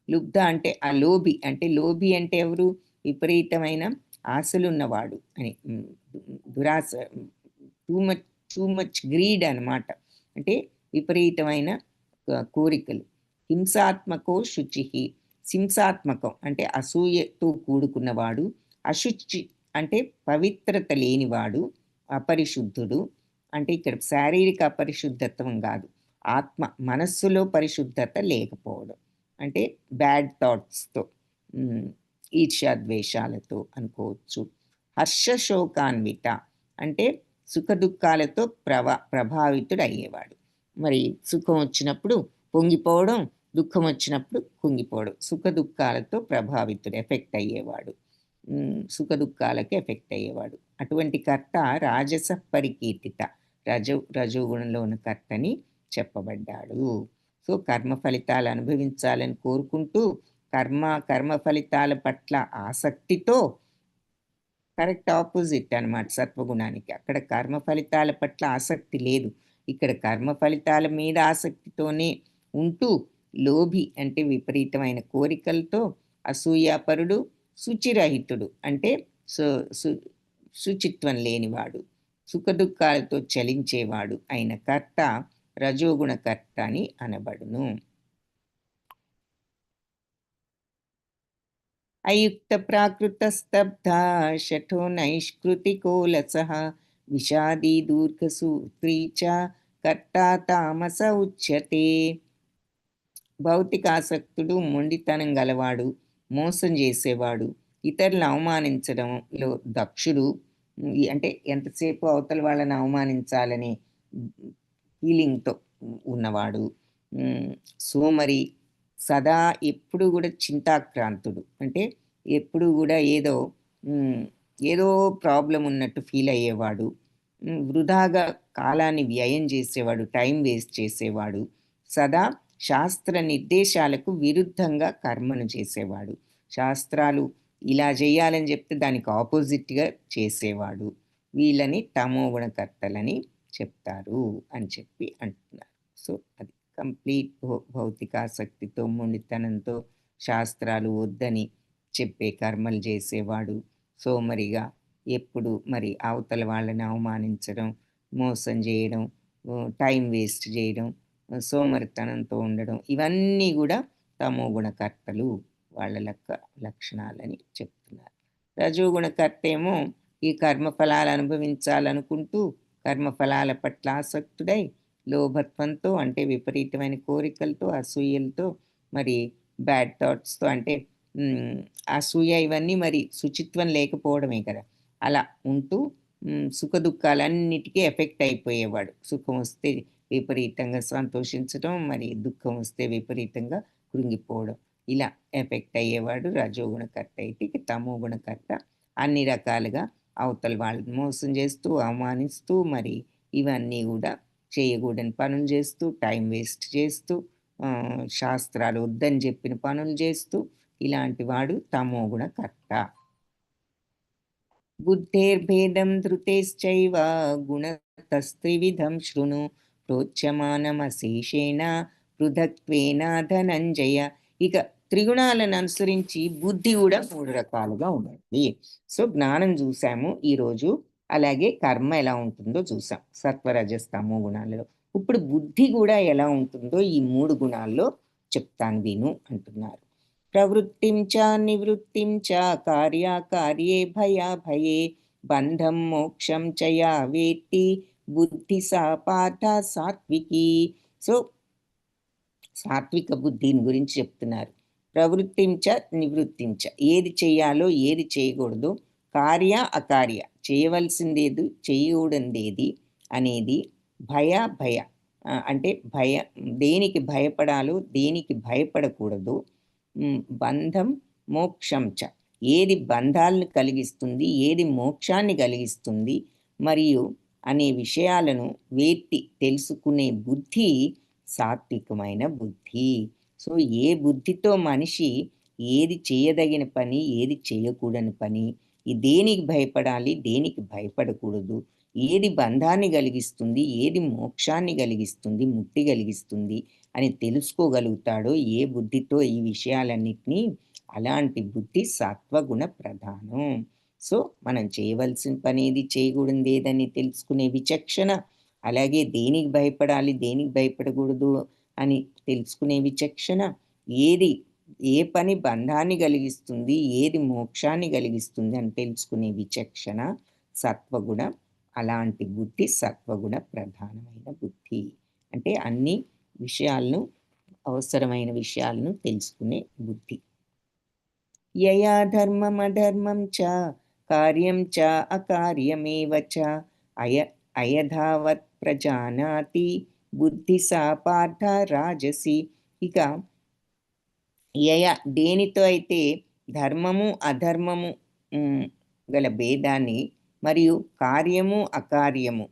లుబ్ధ అంటే ఆ లోభి అంటే ఎవరు, విపరీతమైన ఆశలున్నవాడు అని, దురాశ, టూ మచ్ గ్రీడ్ అన్నమాట, అంటే విపరీతమైన కోరికలు. హింసాత్మకో శుచి, హింసాత్మకం అంటే అసూయతో కూడుకున్నవాడు, అశుచి అంటే పవిత్రత లేనివాడు, అపరిశుద్ధుడు అంటే ఇక్కడ శారీరక అపరిశుద్ధత్వం కాదు, ఆత్మ మనస్సులో పరిశుద్ధత లేకపోవడం, అంటే బ్యాడ్ థాట్స్తో, ఈర్ష్యాద్వేషాలతో అనుకోవచ్చు. హర్షశోకాన్విత అంటే సుఖ దుఃఖాలతో ప్రభావితుడు అయ్యేవాడు. మరి సుఖం వచ్చినప్పుడు పొంగిపోవడం, దుఃఖం వచ్చినప్పుడు కుంగిపోవడం, సుఖ దుఃఖాలతో ప్రభావితుడు, ఎఫెక్ట్ అయ్యేవాడు, సుఖ దుఃఖాలకి ఎఫెక్ట్ అయ్యేవాడు. అటువంటి కర్త రాజస పరికీర్తిత, రజోగుణంలో ఉన్న కర్తని చెప్పబడ్డాడు. సో కర్మ ఫలితాలు అనుభవించాలని కోరుకుంటూ కర్మ ఫలితాల పట్ల ఆసక్తితో, కరెక్ట్ ఆపోజిట్ అన్నమాట సత్వగుణానికి. అక్కడ కర్మ ఫలితాల పట్ల ఆసక్తి లేదు, ఇక్కడ కర్మ ఫలితాల మీద ఆసక్తితోనే ఉంటూ, లోభి అంటే విపరీతమైన కోరికలతో, అసూయాపరుడు, శుచిరహితుడు అంటే శుచిత్వం లేనివాడు, సుఖ దుఃఖాలతో చలించేవాడు అయిన కర్త రజోగుణ కర్త అని అనబడును. అయుక్త ప్రాకృత స్తబ్ధ శఠో నైష్కృతికోలసః విషాదీ దూర్ఘసూత్రీ చ కర్త తామస ఉచ్యతే. భౌతికాసక్తుడు, మొండితనం గలవాడు, మోసం చేసేవాడు, ఇతరులను అవమానించడంలో దక్షుడు, అంటే ఎంతసేపు అవతల వాళ్ళని అవమానించాలని ఫీలింగ్తో ఉన్నవాడు, సోమరి, సదా ఎప్పుడు కూడా చింతాక్రాంతుడు, అంటే ఎప్పుడు కూడా ఏదో ప్రాబ్లం ఉన్నట్టు ఫీల్ అయ్యేవాడు, వృధాగా కాలాన్ని వ్యయం చేసేవాడు, టైం వేస్ట్ చేసేవాడు, సదా శాస్త్ర నిర్దేశాలకు విరుద్ధంగా కర్మను చేసేవాడు, శాస్త్రాలు ఇలా చేయాలని చెప్తే దానికి ఆపోజిట్గా చేసేవాడు. వీళ్ళని తమోగుణకర్తలని చెప్తారు అని చెప్పి అంటున్నారు. సో అది కంప్లీట్ భౌతికాసక్తితో, మొండితనంతో, శాస్త్రాలు వద్దని చెప్పే కర్మలు చేసేవాడు, సోమరిగా ఎప్పుడు మరి అవతల వాళ్ళని అవమానించడం, మోసం చేయడం, టైం వేస్ట్ చేయడం, సోమరితనంతో ఉండడం, ఇవన్నీ కూడా తమోగుణకర్తలు వాళ్ళ లక్షణాలని చెప్తున్నారు. రజోగుణకర్త ఏమో ఈ కర్మఫలాలు అనుభవించాలనుకుంటూ కర్మఫలాల పట్ల ఆసక్తుడై లోభత్వంతో అంటే విపరీతమైన కోరికలతో, అసూయలతో, మరి బ్యాడ్ థాట్స్తో, అంటే అసూయ ఇవన్నీ మరి శుచిత్వం లేకపోవడమే కదా, అలా ఉంటూ సుఖ దుఃఖాలన్నిటికీ ఎఫెక్ట్ అయిపోయేవాడు. సుఖం వస్తే విపరీతంగా సంతోషించడం, మరి దుఃఖం వస్తే విపరీతంగా కృంగిపోవడం ఇలా ఎఫెక్ట్ అయ్యేవాడు రజోగుణకర్త. అయితే ఇక తమో గుణకర్త అన్ని రకాలుగా అవతల వాళ్ళని మోసం చేస్తూ అవమానిస్తూ మరి ఇవన్నీ కూడా చేయకూడని పనులు చేస్తూ టైం వేస్ట్ చేస్తూ శాస్త్రాలు వద్దని చెప్పిన పనులు చేస్తూ ఇలాంటి వాడు తమో గుణకర్త. బుద్ధేర్భేదం ధృతేశ్చైవ గుణతస్త్రివిధం శృణు ప్రోచ్యమానమశేషేణ పృథక్త్వేన ధనంజయ. ఇక త్రిగుణాలను అనుసరించి బుద్ధి కూడా 3 రకాలుగా ఉంటుంది. సో జ్ఞానం చూసాము ఈరోజు, అలాగే కర్మ ఎలా ఉంటుందో చూసాం సత్వరజస్తమో గుణాలలో. ఇప్పుడు బుద్ధి కూడా ఎలా ఉంటుందో ఈ 3 గుణాల్లో చెప్తాను విను అంటున్నారు. ప్రవృత్తిం చ నివృత్తిం చ కార్యాకార్యే భయాభయే బంధం మోక్షం చ యా వేత్తి బుద్ధి సా పార్థ సాత్వికి. సో సాత్విక బుద్ధిని గురించి చెప్తున్నారు. ప్రవృత్తించ నివృత్తించ, ఏది చేయాలో ఏది చేయకూడదు, కార్య అకార్య, చేయవలసిందేది చేయకూడదేది అనేది భయ అంటే దేనికి భయపడాలో దేనికి భయపడకూడదు, బంధం మోక్షం చ, ఏది బంధాలను కలిగిస్తుంది ఏది మోక్షాన్ని కలిగిస్తుంది మరియు అనే విషయాలను వేత్తి తెలుసుకునే బుద్ధి సాత్వికమైన బుద్ధి. సో ఏ బుద్ధితో మనిషి ఏది చేయదగిన పని ఏది చేయకూడని పని, దేనికి భయపడాలి దేనికి భయపడకూడదు, ఏది బంధాన్ని కలిగిస్తుంది ఏది మోక్షాన్ని కలిగిస్తుంది ముక్తి కలిగిస్తుంది అని తెలుసుకోగలుగుతాడో ఏ బుద్ధితో ఈ విషయాలన్నిటినీ, అలాంటి బుద్ధి సత్వగుణ ప్రధానం. సో మనం చేయవలసిన పని ఏది చేయకూడదు ఏదని తెలుసుకునే విచక్షణ, అలాగే దేనికి భయపడాలి దేనికి భయపడకూడదు అని తెలుసుకునే విచక్షణ, ఏ పని బంధాన్ని కలిగిస్తుంది ఏది మోక్షాన్ని కలిగిస్తుంది అని తెలుసుకునే విచక్షణ సత్వగుణ. అలాంటి బుద్ధి సత్వగుణ ప్రధానమైన బుద్ధి. అంటే అన్ని విషయాలను అవసరమైన విషయాలను తెలుసుకునే బుద్ధి. యయా ధర్మం అధర్మం చ కార్యం చ అకార్యమేవ చ అయధావత్ ప్రజానాతి బుద్ధి సా పార్థ రాజసి. ఇక దేనితో అయితే ధర్మము అధర్మము గల భేదాన్ని మరియు కార్యము అకార్యము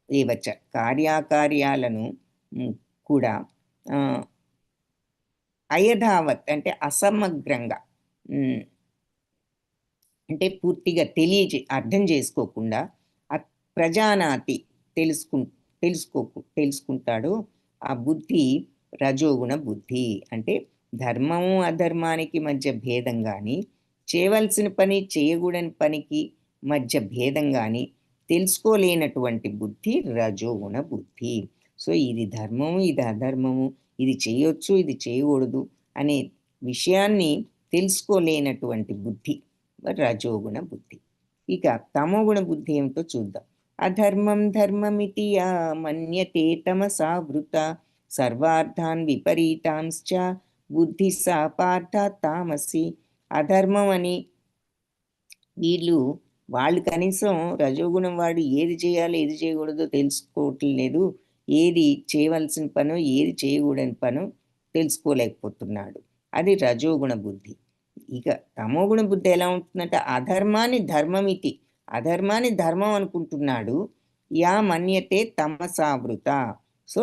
ఏవచ కార్యాకార్యాలను కూడా అయధావత్ అంటే అసమగ్రంగా అంటే పూర్తిగా అర్థం చేసుకోకుండా ప్రజానాతి తెలుసుకుంటాడు. ఆ బుద్ధి రజోగుణ బుద్ధి. అంటే ధర్మము అధర్మానికి మధ్య భేదం కానీ చేయవలసిన పని చేయకూడని పనికి మధ్య భేదం కానీ తెలుసుకోలేనటువంటి బుద్ధి రజోగుణ బుద్ధి. సో ఇది ధర్మము ఇది అధర్మము, ఇది చేయొచ్చు ఇది చేయకూడదు అనే విషయాన్ని తెలుసుకోలేనటువంటి బుద్ధి రజోగుణ బుద్ధి. ఇక తమోగుణ బుద్ధి ఏమిటో చూద్దాం. అధర్మం ధర్మమితి యా మన్యతే తమసా వృత సర్వార్థాన్ విపరీతాంశ్చ బుద్ధి సా పార్థ తామసి. అధర్మం అని వాళ్ళు కనీసం రజోగుణం వాడు ఏది చేయాలో ఏది చేయకూడదో తెలుసుకోవట్లేదు, ఏది చేయవలసిన పనో ఏది చేయకూడని పనో తెలుసుకోలేకపోతున్నాడు. అది రజోగుణ బుద్ధి. ఇక తమోగుణ బుద్ధి ఎలా ఉంటుందంటే అధర్మాన్ని ధర్మమితి, అధర్మాన్ని ధర్మం అనుకుంటున్నాడు. యా మన్యతే తమసావృత. సో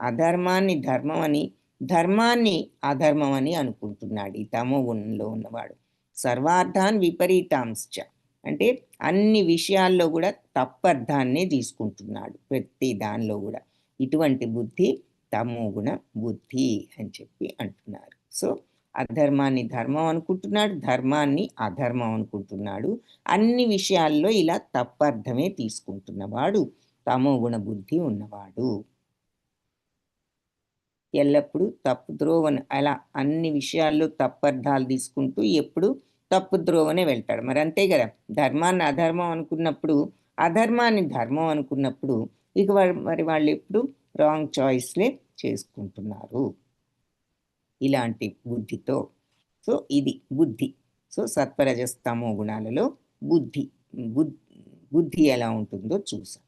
అధర్మాన్ని ధర్మం అని ధర్మాన్ని అధర్మం అని అనుకుంటున్నాడు ఈ తమో గుణంలో ఉన్నవాడు. సర్వార్థాన్ విపరీతాంశ్చ అంటే అన్ని విషయాల్లో కూడా తప్పర్థాన్నే తీసుకుంటున్నాడు ప్రతి దానిలో కూడా. ఇటువంటి బుద్ధి తమోగుణ బుద్ధి అని చెప్పి అంటున్నారు. సో అధర్మాన్ని ధర్మం అనుకుంటున్నాడు, ధర్మాన్ని అధర్మం అనుకుంటున్నాడు. అన్ని విషయాల్లో ఇలా తప్పర్థమే తీసుకుంటున్నవాడు తమోగుణ బుద్ధి ఉన్నవాడు. ఎల్లప్పుడూ తప్పు ద్రోవన అలా అన్ని విషయాల్లో తప్పర్థాలు తీసుకుంటూ ఎప్పుడు తప్పు ద్రోవనే వెళ్తాడు. మరి అంతే కదా, ధర్మాన్ని అధర్మం అనుకున్నప్పుడు అధర్మాన్ని ధర్మం అనుకున్నప్పుడు ఇక మరి వాళ్ళు ఎప్పుడు రాంగ్ చాయిస్లే చేసుకుంటున్నారు ఇలాంటి బుద్ధితో. సో ఇది బుద్ధి. సో సత్వరజస్తమో గుణాలలో బుద్ధి ఎలా ఉంటుందో చూసాం.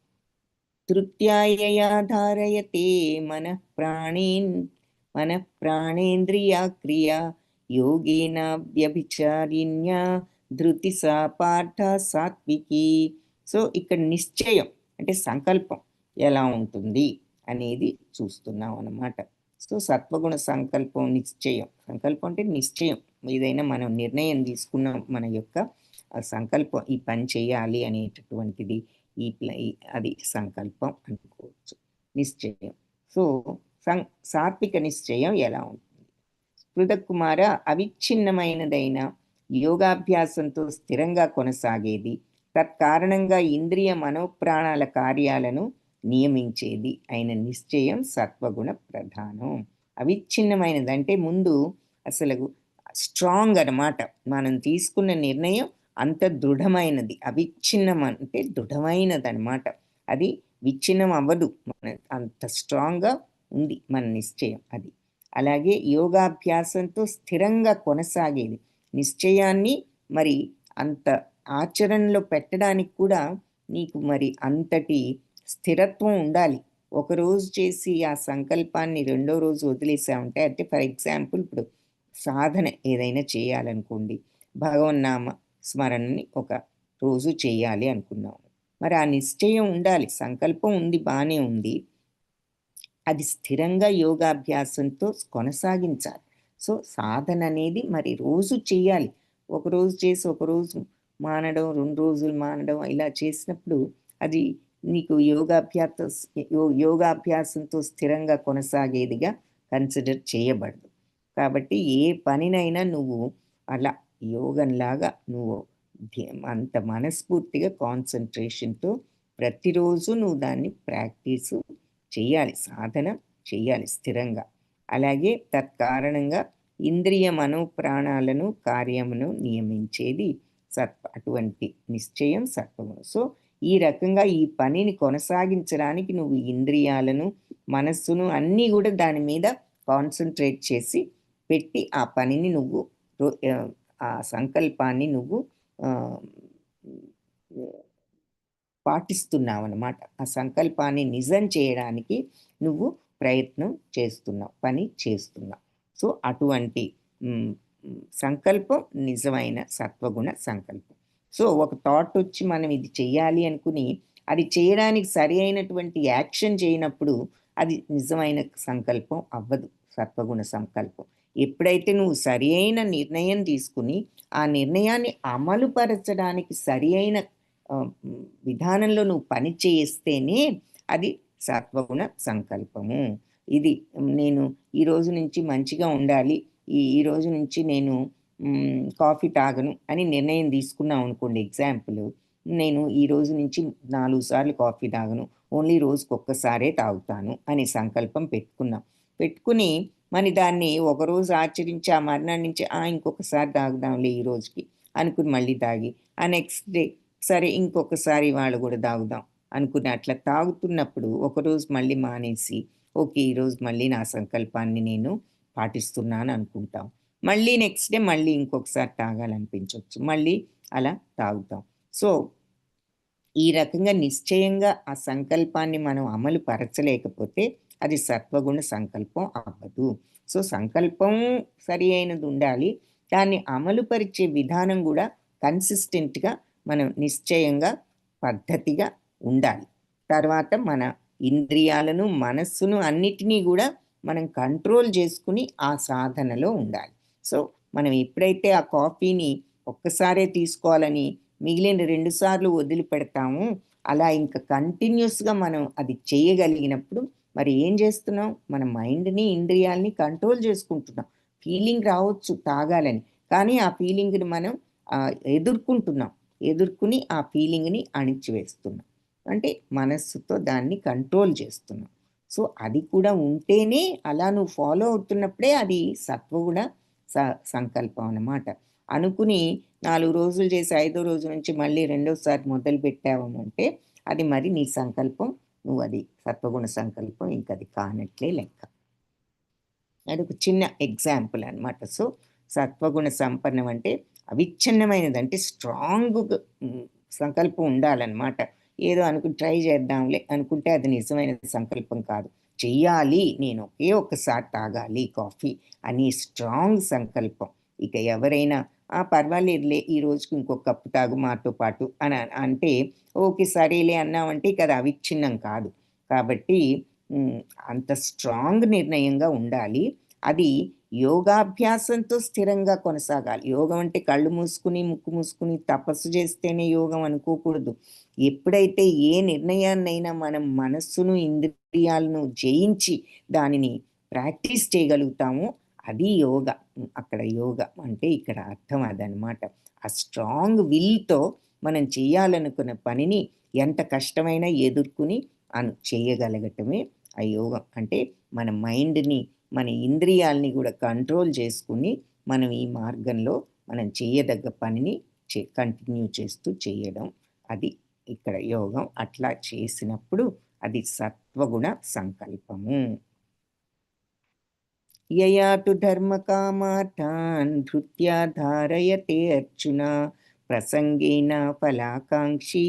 తృత్యాయయా ధారయతే మనః ప్రాణీన్ మన ప్రాణేంద్రియ క్రియ యోగేన వ్యభిచారిణ్య ధృతి సా పార్థ సాత్వికి. సో ఇక్కడ నిశ్చయం అంటే సంకల్పం ఎలా ఉంటుంది అనేది చూస్తున్నాం అన్నమాట. సో సత్వగుణ సంకల్పం నిశ్చయం, సంకల్పం అంటే నిశ్చయం, ఏదైనా మనం నిర్ణయం తీసుకున్నాం మన యొక్క సంకల్పం ఈ పని చేయాలి అనేటటువంటిది అది సంకల్పం అనుకోవచ్చు, నిశ్చయం. సో సాత్విక నిశ్చయం ఎలా ఉంటుంది? పృథక్కుమార అవిచ్ఛిన్నమైనదైన యోగాభ్యాసంతో స్థిరంగా కొనసాగేది, తత్కారణంగా ఇంద్రియ మనోప్రాణాల కార్యాలను నియమించేది అయిన నిశ్చయం సత్వగుణ ప్రధానం. అవిచ్ఛిన్నమైనది అంటే ముందు అసలు స్ట్రాంగ్ అన్నమాట, మనం తీసుకున్న నిర్ణయం అంత దృఢమైనది. అవిచ్ఛిన్నం అంటే దృఢమైనది అనమాట, అది విచ్ఛిన్నం అవ్వదు, మన అంత స్ట్రాంగ్గా ఉంది మన నిశ్చయం అది. అలాగే యోగాభ్యాసంతో స్థిరంగా కొనసాగేది, నిశ్చయాన్ని మరి అంత ఆచరణలో పెట్టడానికి కూడా నీకు మరి అంతటి స్థిరత్వం ఉండాలి. ఒకరోజు చేసి ఆ సంకల్పాన్ని రెండో రోజు వదిలేసామంటే, అంటే ఫర్ ఎగ్జాంపుల్ ఇప్పుడు సాధన ఏదైనా చేయాలనుకోండి, భగవన్నామ స్మరణని ఒక రోజు చేయాలి అనుకున్నాము, మరి ఆ నిశ్చయం ఉండాలి, సంకల్పం ఉంది, బాగానే ఉంది, అది స్థిరంగా యోగాభ్యాసంతో కొనసాగించాలి. సో సాధన అనేది మరి రోజు చేయాలి, ఒకరోజు చేసి ఒకరోజు మానడం, 2 రోజులు మానడం, ఇలా చేసినప్పుడు అది నీకు యోగాభ్యాసంతో స్థిరంగా కొనసాగేదిగా కన్సిడర్ చేయబడదు. కాబట్టి ఏ పనినైనా నువ్వు అలా యోగంలాగా నువ్వు అంత మనస్ఫూర్తిగా కాన్సన్ట్రేషన్తో ప్రతిరోజు నువ్వు దాన్ని ప్రాక్టీస్ చేయాలి, సాధన చేయాలి స్థిరంగా. అలాగే తత్కారణంగా ఇంద్రియ మనోప్రాణాలను కార్యమును నియమించేది అటువంటి నిశ్చయం సత్వగుణం. సో ఈ రకంగా ఈ పనిని కొనసాగించడానికి నువ్వు ఇంద్రియాలను, మనస్సును అన్నీ కూడా దాని మీద కాన్సన్ట్రేట్ చేసి పెట్టి ఆ పనిని నువ్వు ఆ సంకల్పాన్ని నువ్వు పాటిస్తున్నావు అన్నమాట. ఆ సంకల్పాన్ని నిజం చేయడానికి నువ్వు ప్రయత్నం చేస్తున్నావు, పని చేస్తున్నావు. సో అటువంటి సంకల్పం నిజమైన సత్వగుణ సంకల్పం. సో ఒక థాట్ వచ్చి మనం ఇది చెయ్యాలి అనుకుని అది చేయడానికి సరి అయినటువంటి యాక్షన్ చేయనప్పుడు అది నిజమైన సంకల్పం అవ్వదు, సత్వగుణ సంకల్పం. ఎప్పుడైతే నువ్వు సరి అయిన నిర్ణయం తీసుకుని ఆ నిర్ణయాన్ని అమలుపరచడానికి సరి అయిన విధానంలో నువ్వు పని చేస్తేనే అది సత్వగుణ సంకల్పము. ఇది నేను ఈరోజు నుంచి మంచిగా ఉండాలి, ఈ రోజు నుంచి నేను కాఫీ తాగను అని నిర్ణయం తీసుకున్నాం అనుకోండి. ఎగ్జాంపుల్, నేను ఈ రోజు నుంచి 4 సార్లు కాఫీ తాగను, ఓన్లీ రోజుకి ఒక్కసారే తాగుతాను అని సంకల్పం పెట్టుకుని మరి దాన్ని ఒకరోజు ఆచరించి ఆ మర్నాడు నుంచి ఇంకొకసారి తాగుదాంలే ఈ రోజుకి అనుకుని మళ్ళీ తాగి, ఆ నెక్స్ట్ డే సరే ఇంకొకసారి వాళ్ళు కూడా తాగుదాం అనుకుని అట్లా తాగుతున్నప్పుడు ఒకరోజు మళ్ళీ మానేసి ఓకే ఈరోజు మళ్ళీ నా సంకల్పాన్ని నేను పాటిస్తున్నాను అనుకుంటాం. మళ్ళీ నెక్స్ట్ డే మళ్ళీ ఇంకొకసారి తాగాలనిపించవచ్చు, మళ్ళీ అలా తాగుతాం. సో ఈ రకంగా నిశ్చయంగా ఆ సంకల్పాన్ని మనం అమలు పరచలేకపోతే అది సత్వగుణ సంకల్పం అవ్వదు. సో సంకల్పం సరి అయినది ఉండాలి, దాన్ని అమలు పరిచే విధానం కూడా కన్సిస్టెంట్గా మనం నిశ్చయంగా పద్ధతిగా ఉండాలి. తర్వాత మన ఇంద్రియాలను, మనస్సును అన్నిటినీ కూడా మనం కంట్రోల్ చేసుకుని ఆ సాధనలో ఉండాలి. సో మనం ఎప్పుడైతే ఆ కాఫీని ఒక్కసారే తీసుకోవాలని మిగిలిన 2 సార్లు వదిలిపెడతాము, అలా ఇంకా కంటిన్యూస్గా మనం అది చేయగలిగినప్పుడు మరి ఏం చేస్తున్నాం, మన మైండ్ని, ఇంద్రియాలని కంట్రోల్ చేసుకుంటున్నాం. ఫీలింగ్ రావచ్చు తాగాలని, కానీ ఆ ఫీలింగ్ని మనం ఎదుర్కొని ఆ ఫీలింగ్ని అణిచివేస్తున్నాం, అంటే మనస్సుతో దాన్ని కంట్రోల్ చేస్తున్నాం. సో అది కూడా ఉంటేనే, అలా నువ్వు ఫాలో అవుతున్నప్పుడే అది సత్వగుణ సంకల్పం అన్నమాట. అనుకుని 4 రోజులు చేసి 5వ రోజు నుంచి మళ్ళీ 2వసారి మొదలు పెట్టావంటే అది మరి నీ సంకల్పం, నువ్వు అది సత్వగుణ సంకల్పం ఇంక అది కానట్లే లెక్క. అది ఒక చిన్న ఎగ్జాంపుల్ అనమాట. సో సత్వగుణ సంపన్నం అంటే అవిచ్ఛిన్నమైనది, అంటే స్ట్రాంగ్ సంకల్పం ఉండాలన్నమాట. ఏదో అనుకుని ట్రై చేద్దాంలే అనుకుంటే అది నిజమైన సంకల్పం కాదు. చెయ్యాలి, నేను ఒకే ఒక్కసారి తాగాలి కాఫీ అని స్ట్రాంగ్ సంకల్పం. ఇక ఎవరైనా పర్వాలేదులే ఈ రోజుకి ఇంకొక కప్పు తాగు మాతో పాటు అని అంటే ఓకే సరేలే అన్నామంటే ఇక అది అవిచ్ఛిన్నం కాదు. కాబట్టి అంత స్ట్రాంగ్ నిర్ణయంగా ఉండాలి. అది యోగాభ్యాసంతో స్థిరంగా కొనసాగాలి. యోగం అంటే కళ్ళు మూసుకుని ముక్కు మూసుకుని తపస్సు చేస్తేనే యోగం అనుకోకూడదు. ఎప్పుడైతే ఏ నిర్ణయాన్నైనా మనం మనస్సును ఇంద్రియాలను జయించి దానిని ప్రాక్టీస్ చేయగలుగుతామో అది యోగ. అక్కడ యోగ అంటే ఇక్కడ అర్థం అదనమాట. ఆ స్ట్రాంగ్ విల్తో మనం చేయాలనుకున్న పనిని ఎంత కష్టమైనా ఎదుర్కొని చేయగలగటమే ఆ యోగం. అంటే మన మైండ్ని మన ఇంద్రియాలని కూడా కంట్రోల్ చేసుకుని మనం ఈ మార్గంలో మనం చేయదగ్గ పనిని కంటిన్యూ చేస్తూ చేయడం, అది ఇక్కడ యోగం. అట్లా చేసినప్పుడు అది సత్వగుణ సంకల్పము. యయాతు ధర్మకామార్థాన్ ధృత్యా ధారయతే అర్జున ప్రసంగేన ఫలాకాంక్షి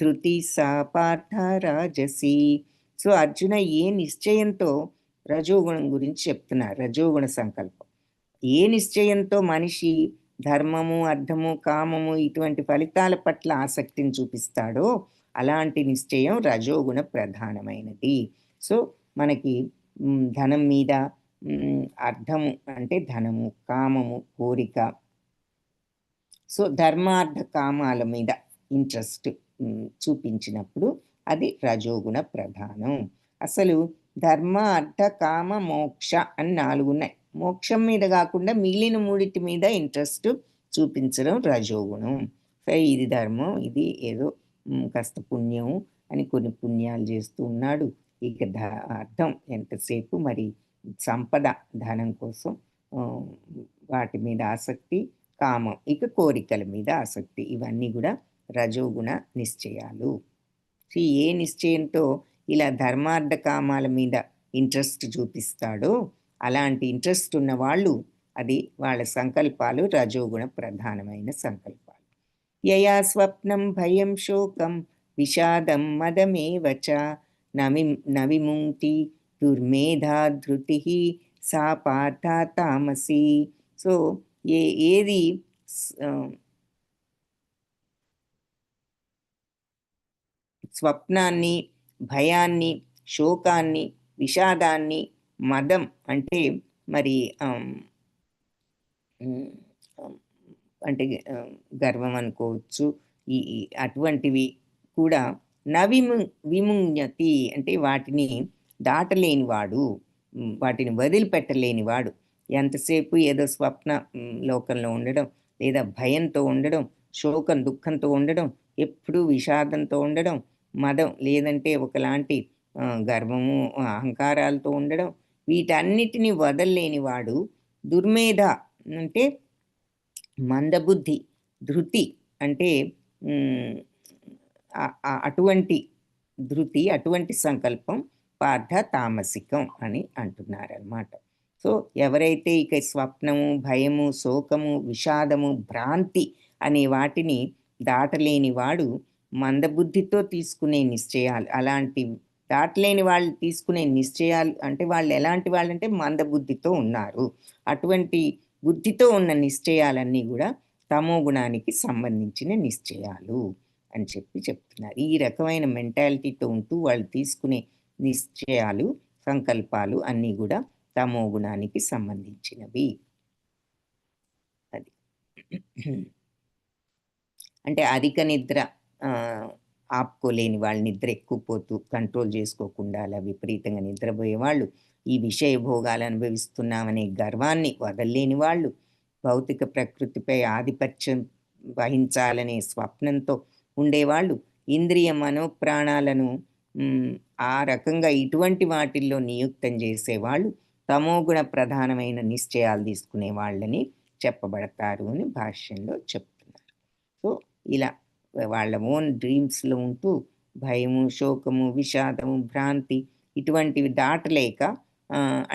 ధృతి సా పార్థ రాజసి. సో అర్జున ఏ నిశ్చయంతో రజోగుణం గురించి చెప్తున్నారు. రజోగుణ సంకల్పం ఏ నిశ్చయంతో మనిషి ధర్మము అర్థము కామము ఇటువంటి ఫలితాల పట్ల ఆసక్తిని చూపిస్తాడో అలాంటి నిశ్చయం రజోగుణ ప్రధానమైనది. సో మనకి ధనం మీద అర్థము అంటే ధనము, కామము, కోరిక, సో ధర్మార్థ కామాల మీద ఇంట్రెస్ట్ చూపించినప్పుడు అది రజోగుణ ప్రధానం. అసలు ధర్మ అర్థ కామ మోక్ష అని 4 ఉన్నాయి. మోక్షం మీద కాకుండా మిగిలిన 3 మీద ఇంట్రెస్ట్ చూపించడం రజోగుణం. ఇది ధర్మం, ఇది ఏదో కాస్త పుణ్యం అని కొన్ని పుణ్యాలు చేస్తూ ఉన్నాడు. ఇక అర్థం ఎంతసేపు మరి సంపద, ధనం కోసం వాటి మీద ఆసక్తి, కామం ఇక కోరికల మీద ఆసక్తి, ఇవన్నీ కూడా రజోగుణ నిశ్చయాలు. ఏ నిశ్చయంతో ఇలా ధర్మార్థ కామాల మీద ఇంట్రెస్ట్ చూపిస్తాడో అలాంటి ఇంట్రెస్ట్ ఉన్న వాళ్ళు అది వాళ్ళ సంకల్పాలు రజోగుణ ప్రధానమైన సంకల్పాలు. యయా స్వప్నం భయం శోకం విషాదం మదమేవచ నవిముంక్తి దుర్మేధా ధృతి సా పార్థ తామసి. సో ఏది స్వప్నాన్ని, భయాన్ని, శోకాన్ని, విషాదాన్ని, మదం అంటే మరి అంటే గర్వం అనుకోవచ్చు, ఈ అటువంటివి కూడా విముంజ్యతి అంటే వాటిని దాటలేనివాడు, వాటిని వదిలిపెట్టలేనివాడు. ఎంతసేపు ఏదో స్వప్న లోకంలో ఉండడం, లేదా భయంతో ఉండడం, శోకం దుఃఖంతో ఉండడం, ఎప్పుడూ విషాదంతో ఉండడం, మదం లేదంటే ఒకలాంటి గర్వము అహంకారాలతో ఉండడం, వీటన్నిటిని వదలలేనివాడు. దుర్మేధ అంటే మందబుద్ధి, ధృతి అంటే అటువంటి ధృతి, అటువంటి సంకల్పం పార్థ తామసికం అని అంటున్నారన్నమాట. సో ఎవరైతే ఇక స్వప్నము, భయము, శోకము, విషాదము, భ్రాంతి అనే వాటిని దాటలేని వాడు మందబుద్ధితో తీసుకునే నిశ్చయాలు, అలాంటి దాటలేని వాళ్ళు తీసుకునే నిశ్చయాలు అంటే వాళ్ళు ఎలాంటి వాళ్ళంటే మందబుద్ధితో ఉన్నారు. అటువంటి బుద్ధితో ఉన్న నిశ్చయాలన్నీ కూడా తమో గుణానికి సంబంధించిన నిశ్చయాలు అని చెప్తున్నారు. ఈ రకమైన మెంటాలిటీతో ఉంటూ వాళ్ళు తీసుకునే నిశ్చయాలు, సంకల్పాలు అన్నీ కూడా తమో గుణానికి సంబంధించినవి. అది అంటే అధిక నిద్ర ఆపుకోలేని వాళ్ళు, నిద్ర ఎక్కువ పోతూ కంట్రోల్ చేసుకోకుండా అలా విపరీతంగా నిద్రపోయే వాళ్ళు, ఈ విషయ భోగాలు అనుభవిస్తున్నామనే గర్వాన్ని వదలలేని వాళ్ళు, భౌతిక ప్రకృతిపై ఆధిపత్యం వహించాలనే స్వప్నంతో ఉండేవాళ్ళు, ఇంద్రియ మనోప్రాణాలను ఆ రకంగా ఇటువంటి వాటిల్లో నియుక్తం చేసేవాళ్ళు తమోగుణ ప్రధానమైన నిశ్చయాలు తీసుకునే వాళ్ళని చెప్పబడతారు అని భాష్యంలో చెప్తున్నారు. సో ఇలా వాళ్ళ ఓన్ డ్రీమ్స్లో ఉంటూ భయము, శోకము, విషాదము, భ్రాంతి ఇటువంటివి దాటలేక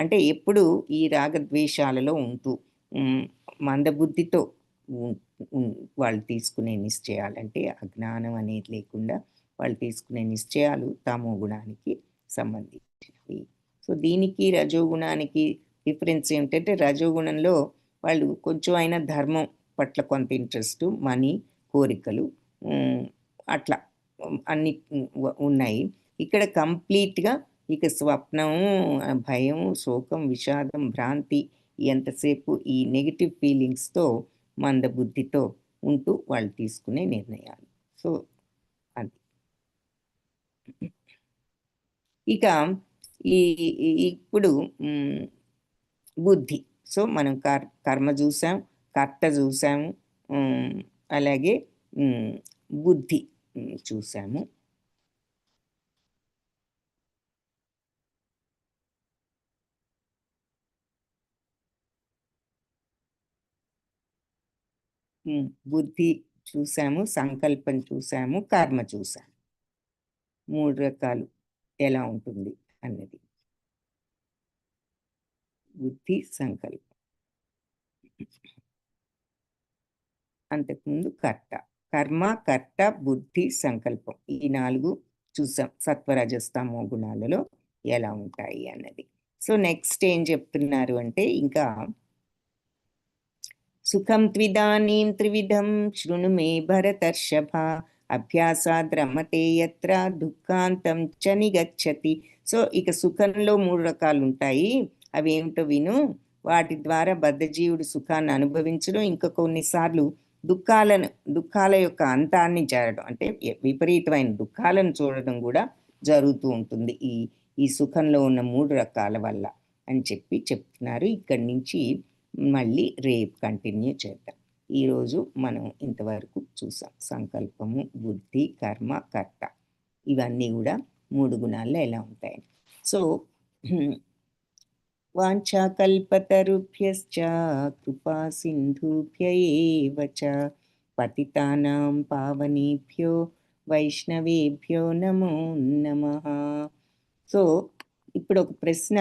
అంటే ఎప్పుడు ఈ రాగద్వేషాలలో ఉంటూ మందబుద్ధితో వాళ్ళు తీసుకునే నిశ్చయాలు అంటే అజ్ఞానం అనేది లేకుండా వాళ్ళు తీసుకునే నిశ్చయాలు తమో గుణానికి సంబంధించినవి. సో దీనికి రజోగుణానికి డిఫరెన్స్ ఏమిటంటే రజోగుణంలో వాళ్ళు కొంచెం అయినా ధర్మం పట్ల కొంత ఇంట్రెస్ట్, మనీ, కోరికలు అట్లా అన్ని ఉన్నాయి. ఇక్కడ కంప్లీట్గా ఇక స్వప్నము, భయం, శోకం, విషాదం, భ్రాంతి, ఎంతసేపు ఈ నెగిటివ్ ఫీలింగ్స్తో మందబుద్ధితో ఉంటూ వాళ్ళు తీసుకునే నిర్ణయాలు. సో అది ఇక ఇప్పుడు బుద్ధి. సో మనం కర్మ చూసాం, కర్త చూసాము, అలాగే బుద్ధి చూసాము. బుద్ధి చూసాము, సంకల్పం చూసాము, కర్మ చూసాము. 3 రకాలు ఎలా ఉంటుంది అన్నది. బుద్ధి, సంకల్పం, అంతకుముందు కర్త. కర్మ, కర్త, బుద్ధి, సంకల్పం, ఈ 4 చూసాం సత్వరజస్తమో గుణాలలో ఎలా ఉంటాయి అన్నది. సో నెక్స్ట్ ఏం చెప్తున్నారు అంటే, ఇంకా సుఖం త్విదానీం త్రివిధం శృణు మే భరతర్షభ అభ్యాసాద్ రమతే యత్ర దుఃఖాంతం చ నిగచ్చతి. సో ఇక సుఖంలో 3 రకాలు ఉంటాయి, అవి ఏమిటో విను. వాటి ద్వారా బద్ధజీవుడు సుఖాన్ని అనుభవించడం, ఇంకా కొన్నిసార్లు దుఃఖాల యొక్క అంతాన్ని చేరడం, అంటే విపరీతమైన దుఃఖాలను చూడడం కూడా జరుగుతూ ఉంటుంది ఈ సుఖంలో ఉన్న 3 రకాల వల్ల అని చెప్తున్నారు. ఇక్కడి నుంచి మళ్ళీ రేపు కంటిన్యూ చేద్దాం. ఈరోజు మనం ఇంతవరకు చూసాం సంకల్పము, బుద్ధి, కర్మ, కర్త, ఇవన్నీ కూడా 3 గుణాల్లో ఎలా ఉంటాయి. సో వాంఛాకల్పతరుభ్యశ్చ కృపా సింధుభ్య ఏవ చ పతితానాం పావనేభ్యో వైష్ణవేభ్యో నమో నమః. సో ఇప్పుడు ఒక ప్రశ్న,